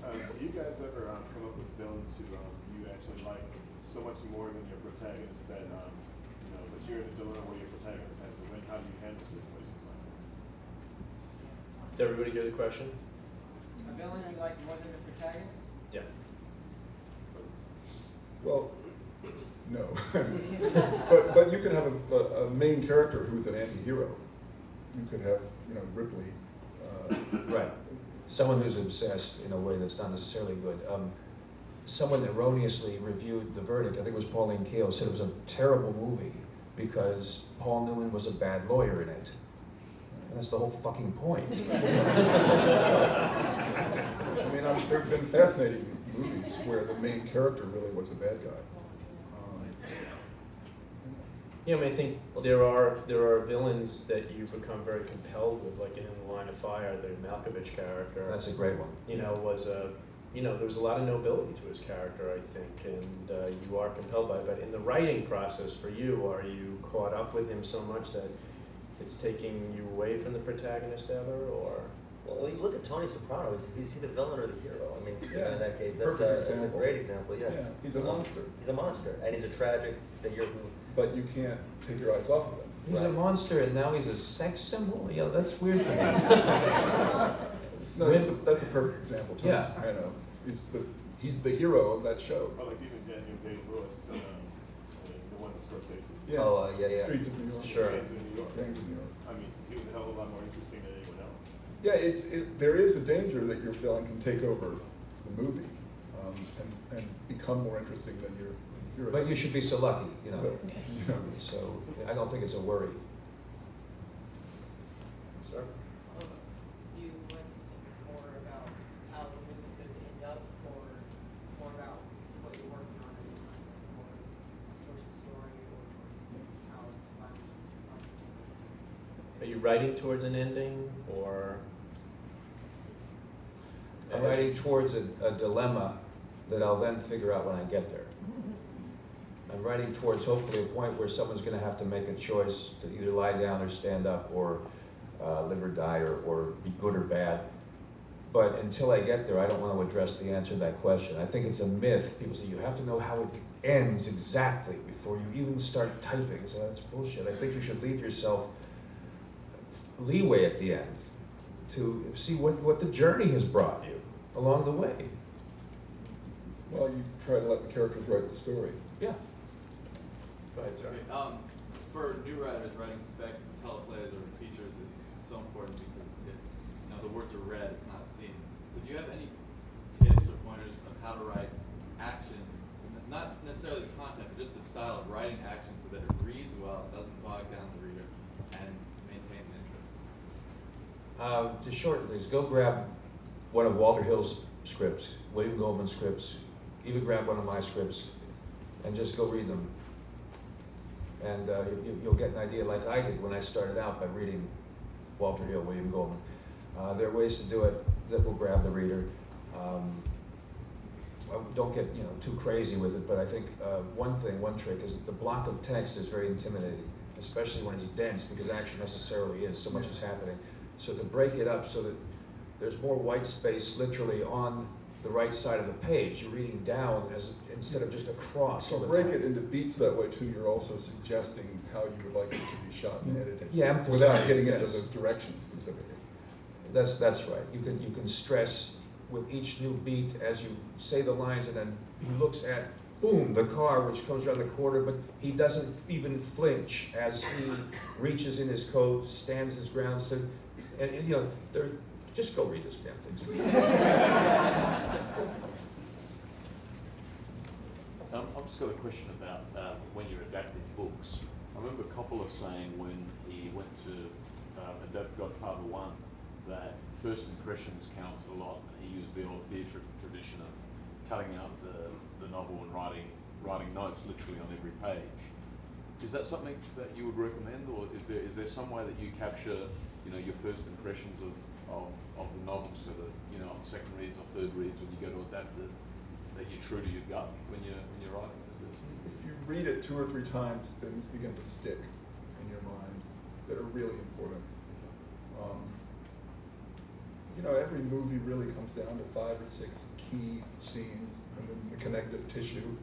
Do you guys ever come up with villains who you actually like so much more than your protagonist that but you're in a dilemma where your protagonist has to win? How do you handle situations like Did everybody hear the question? A villain you like more than the protagonist? Yeah. Well, no. but you could have a main character who's an anti-hero. You could have, Ripley. Right. Someone who's obsessed in a way that's not necessarily good. Someone erroneously reviewed the verdict, I think it was Pauline Kael, said it was a terrible movie because Paul Newman was a bad lawyer in it. And that's the whole fucking point. I mean, there have been fascinating movies where the main character really was a bad guy. Yeah, I mean, I think there are villains that you become very compelled with, like in The Line of Fire, the Malkovich character. That's a great one. Was a, there was a lot of nobility to his character, I think, and you are compelled by it. But in the writing process for you, are you caught up with him so much that it's taking you away from the protagonist ever, or? Well, you look at Tony Soprano, is he the villain or the hero? I mean, Yeah, in that case, it's a that's a example. great example, yeah. Yeah, he's a monster. He's a monster, and he's a tragic figure who... But you can't take your eyes off of him. He's a Right. monster and now he's a sex symbol? That's weird to me. No, that's a perfect example. Tony Yeah. Soprano, he's the hero of that show. Or like even Daniel Day-Lewis, the one with Scorsese. Yeah. Oh, yeah. Streets of New York. Sure. Gangs in New York. Gangs of New York. I mean, he was a hell of a lot more interesting than anyone else. Yeah, there is a danger that your villain can take over the movie and become more interesting than your hero. But you should be so lucky, But, So I don't think it's a worry. Sir? Do you like to think more about how the movie's going to end up, or more about what you're working on at the time, or towards the story, or towards how it's Are you writing towards an ending, or? I'm writing towards a dilemma that I'll then figure out when I get there. I'm writing towards hopefully a point where someone's going to have to make a choice to either lie down or stand up, or live or die, or be good or bad. But until I get there, I don't want to address the answer to that question. I think it's a myth. People say you have to know how it ends exactly before you even start typing. So that's bullshit. I think you should leave yourself leeway at the end to see what the journey has brought you along the way. Well, you try to let the characters write the story. Yeah. Go ahead, sir. For new writers, writing spec teleplays or features is so important because if the words are read, it's not seen. But do you have any tips or pointers on how to write action, not necessarily the content, but just the style of writing action so that it reads well, doesn't bog down the reader, and maintains interest? To shorten things, go grab one of Walter Hill's scripts, William Goldman's scripts, even grab one of my scripts, and just go read them. And you'll get an idea, like I did when I started out by reading Walter Hill, William Goldman. There are ways to do it that will grab the reader. Don't get too crazy with it, but I think one trick is that the block of text is very intimidating, especially when it's dense, because action necessarily is, so much is happening. So to break it up so that there's more white space literally on the right side of the page, you're reading down instead of just across all So the break time. it into beats that way too. You're also suggesting how you would like it to be shot and edited. Yeah, without emphasize, getting into yes. those directions specifically. That's right. You can stress with each new beat as you say the lines, and then he looks at, boom, the car which comes around the corner, but he doesn't even flinch as he reaches in his coat, stands his ground. So, and just go read this damn thing. I've just got a question about when you're adapting books. I remember Coppola saying when he went to adapt Godfather 1 that first impressions count a lot, and he used the old theatre tradition of cutting out the novel and writing notes literally on every page. Is that something that you would recommend, or is there some way that you capture your first impressions of the novel, so that on second reads or third reads when you go to adapt it, that you're true to your gut when you're writing? If you read it 2 or 3 times, things begin to stick in your mind that are really important. Every movie really comes down to 5 or 6 key scenes, and then the connective tissue,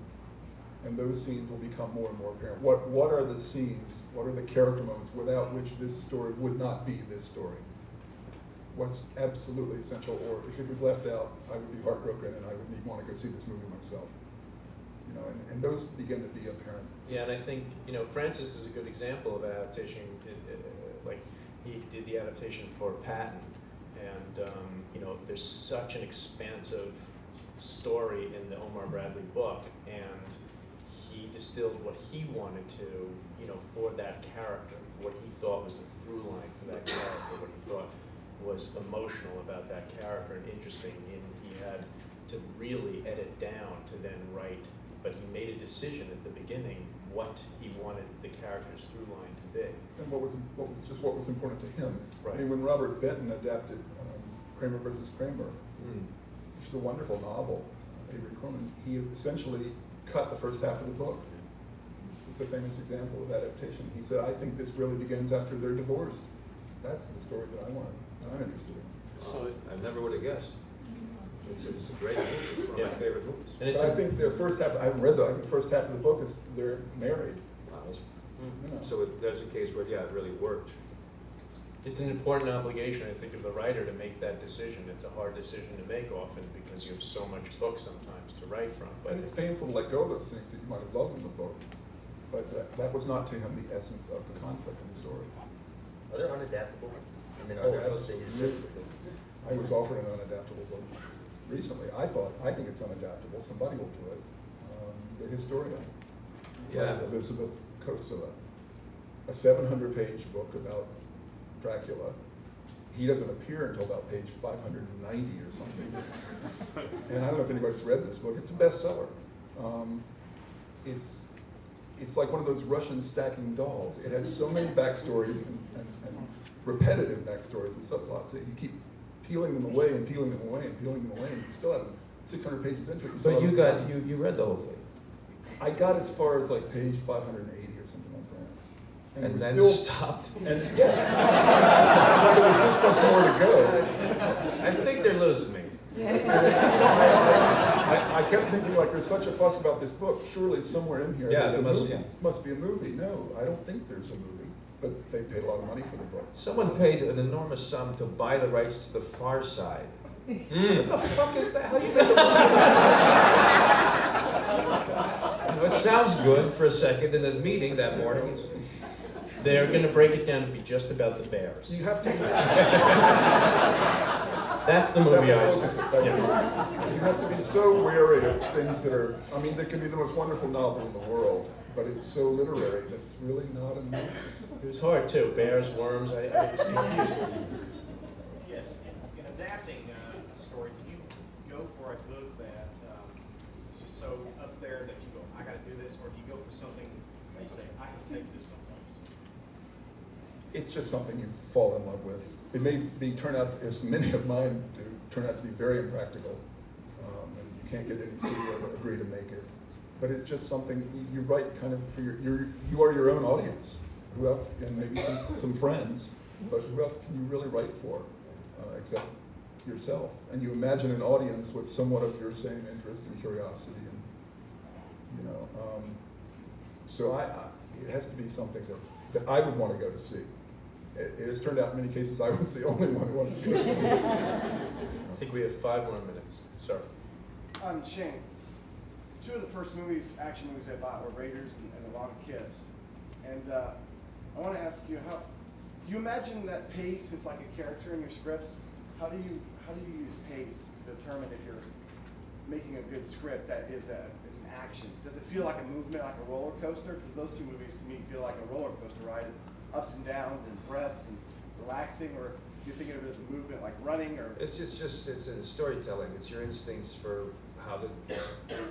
and those scenes will become more and more apparent. What are the scenes? What are the character moments without which this story would not be this story? what's absolutely essential, or if it was left out, I would be heartbroken and I would want to go see this movie myself. You know, and those begin to be apparent. Yeah, and I think, you know, Francis is a good example of adaptation. Like, he did the adaptation for Patton, and, you know, there's such an expansive story in the Omar Bradley book, and he distilled what he wanted to, you know, for that character, what he thought was the through line for that character, what he thought was emotional about that character and interesting, and he had to really edit down to then write, but he made a decision at the beginning what he wanted the character's through line to be. And what was important to him. Right. I mean, when Robert Benton adapted Kramer versus Kramer, which is a wonderful novel, Avery Corman, he essentially cut the first half of the book. It's a famous example of adaptation. He said, I think this really begins after they're divorced. That's the story that I'm interested in. So I never would have guessed. It's a great movie. It's one of my favorite movies. And But I think their first half, I haven't read I think the first half of the book is they're married. Wow, that's- You know. So there's a case where, yeah, it really worked. It's an important obligation, I think, of the writer to make that decision. It's a hard decision to make often because you have so much book sometimes to write from. But And it's painful to let go of those things that you might have loved in the book. But that was not to him the essence of the conflict in the story. Are there unadaptable? I mean, are Oh, there books that you absolutely. I was offered an unadaptable book recently. I think it's unadaptable. Somebody will do it. The Historian. Yeah. Elizabeth Kostova. A 700-page book about Dracula. He doesn't appear until about page 590 or something. And I don't know if anybody's read this book. It's a bestseller. It's like one of those Russian stacking dolls. It has so many backstories and repetitive backstories and subplots that you keep peeling them away and peeling them away and peeling them away, and you still have 600 pages into it. But you read the whole thing. I got as far as like page 580 or something like that. And it was then still, stopped. And yeah, there was this much more to go. I think they're losing me. I kept thinking, like, there's such a fuss about this book. Surely somewhere in here Yeah, there's a there must- movie. yeah. Must be a movie. No, I don't think there's a movie. But they paid a lot of money for the book. Someone paid an enormous sum to buy the rights to The Far Side. What the fuck is that? How you get the money? It sounds good for a second in a meeting that morning. they're going to break it down to be just about the bears. You have to. That's the movie I saw. saw. Yeah. You have to be so wary of things that are, I mean, they can be the most wonderful novel in the world, but it's so literary that it's really not a movie. It was hard too. Bears, worms, I was confused. Yes, in adapting a story, do you go for a book that is just so up there that you go, I got to do this, or do you go for something that you say, I can take this someplace? It's just something you fall in love with. It may turn out, as many of mine do, turn out to be very impractical, and you can't get any studio to agree to make it. But it's just something you write kind of for you are your own audience. Who else? And maybe some friends, but who else can you really write for, except yourself? And you imagine an audience with somewhat of your same interest and curiosity, and so it has to be something that I would want to go to see. It has turned out in many cases I was the only one who wanted to go to see it. I think we have 5 more minutes. Sorry. Shane, 2 of the first action movies I bought were Raiders and A Long Kiss. And I want to ask you, how do you imagine that pace is like a character in your scripts? How do you use pace to determine if you're making a good script that is an action? Does it feel like a movement, like a roller coaster? Because those 2 movies to me feel like a roller coaster ride, ups and downs and breaths and relaxing, or do you think of it as a movement like running? Or It's in storytelling. It's your instincts for how to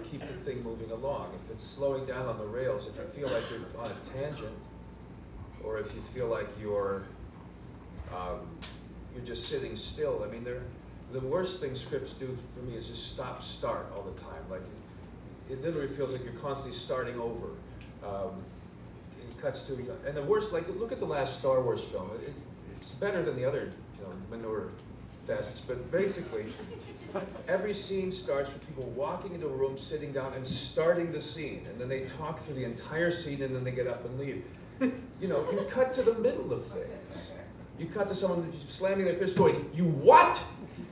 keep the thing moving along. If it's slowing down on the rails, if you feel like you're on a tangent, or if you feel like you're just sitting still. I mean, the worst thing scripts do for me is just stop, start all the time. Like it literally feels like you're constantly starting over. It cuts to, and the worst, like look at the last Star Wars film. It's better than the other, manure fests, but basically every scene starts with people walking into a room, sitting down, and starting the scene, and then they talk through the entire scene, and then they get up and leave. You cut to the middle of things. You cut to someone slamming their fist going, "You what?"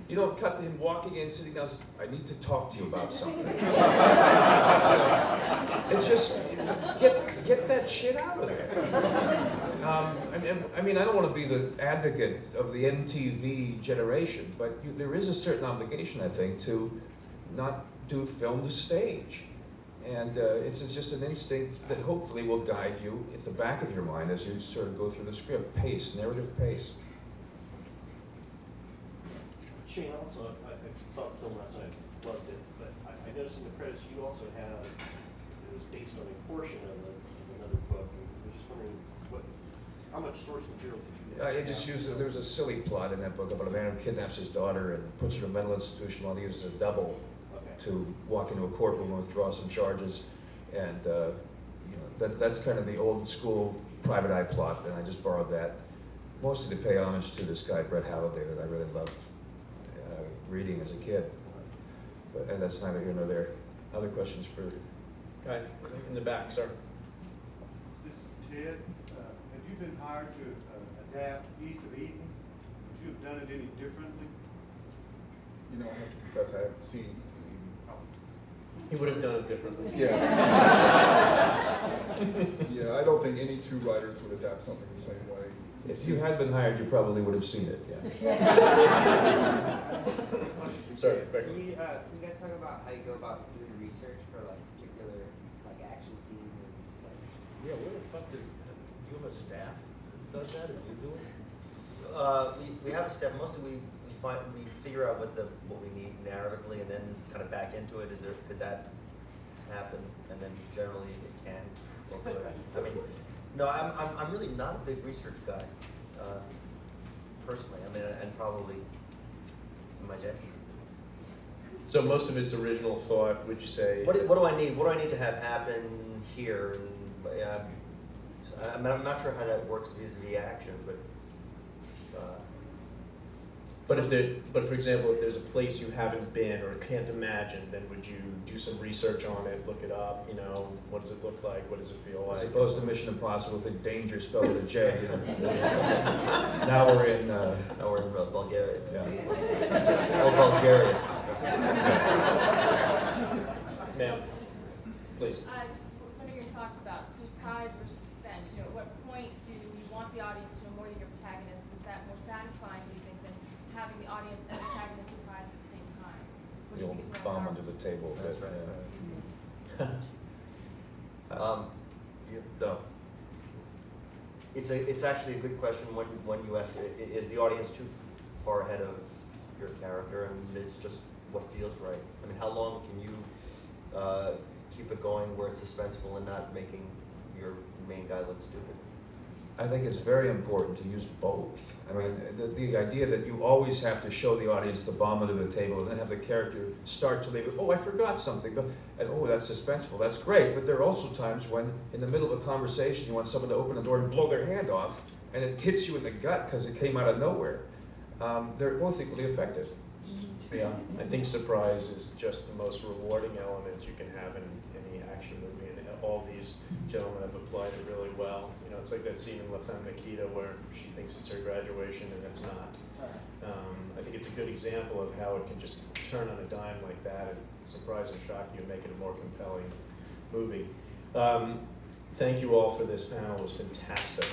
You don't cut to him walking in, sitting down, "I need to talk to you about something." It's just, get that shit out of there. I mean, I don't want to be the advocate of the MTV generation, but there is a certain obligation, I think, to not do film to stage. And it's just an instinct that hopefully will guide you at the back of your mind as you sort of go through the script. Pace, narrative pace. Shane, also, I saw the film last night, loved it, but I noticed in the credits you also have, it was based on a portion of another book. I was just wondering, how much source material did you I just used, there was a silly plot in that book about a man who kidnaps his daughter and puts her in a mental institution while he uses a double to walk into a courtroom and withdraw some charges. And you know, that's kind of the old school private eye plot, and I just borrowed that, mostly to pay homage to this guy, Brett Halliday, that I really loved reading as a kid. And that's neither here nor there. Other questions for? Guys, in the back, sir. This is Ted. Have you been hired to adapt East of Eden? Would you have done it any differently? You know, I have to confess, I haven't seen East of Eden. He would have done it differently. Yeah. Yeah, I don't think any two writers would adapt something the same way. If you had been hired, you probably would have seen it, yeah. Sorry, Can you guys talk about how you go about doing research for like particular like action scenes and just like? Yeah, where the fuck do you have a staff that does that, or do you do it? We have a step. Mostly we figure out what we need narratively, and then kind of back into it. Could that happen? And then generally it can. I mean, no, I'm really not a big research guy, personally. I mean, and probably in my day. So most of it's original thought, would you say? What do I need? What do I need to have happen here? And, I mean, I'm not sure how that works vis-a-vis action, but. But for example, if there's a place you haven't been or can't imagine, then would you do some research on it, look it up? You know, what does it look like? What does it feel like? As opposed to Mission Impossible with a danger spelled with a J. You know? Now we're in Bulgaria. Yeah. Oh, Bulgaria. Ma'am, please. I was wondering your thoughts about surprise versus suspense. You know, at what point do you want the audience to know more than your protagonist? Is that more satisfying, do you think, than having the audience and the protagonist surprised at the same time? What do you You'll think is more bomb powerful? under the table. That's but, right. No. It's actually a good question when you ask it. Is the audience too far ahead of your character, and it's just what feels right? I mean, how long can you keep it going where it's suspenseful and not making your main guy look stupid? I think it's very important to use both. I mean, the idea that you always have to show the audience the bomb under the table and then have the character start to leave, oh, I forgot something, and oh, that's suspenseful, that's great. But there are also times when, in the middle of a conversation, you want someone to open the door and blow their hand off, and it hits you in the gut because it came out of nowhere. They're both equally effective. Yeah, I think surprise is just the most rewarding element you can have in any action movie, and all these gentlemen have applied it really well. You know, it's like that scene in La Femme Nikita where she thinks it's her graduation and it's not. I think it's a good example of how it can just turn on a dime like that and surprise and shock you and make it a more compelling movie. Thank you all for this panel. It was fantastic.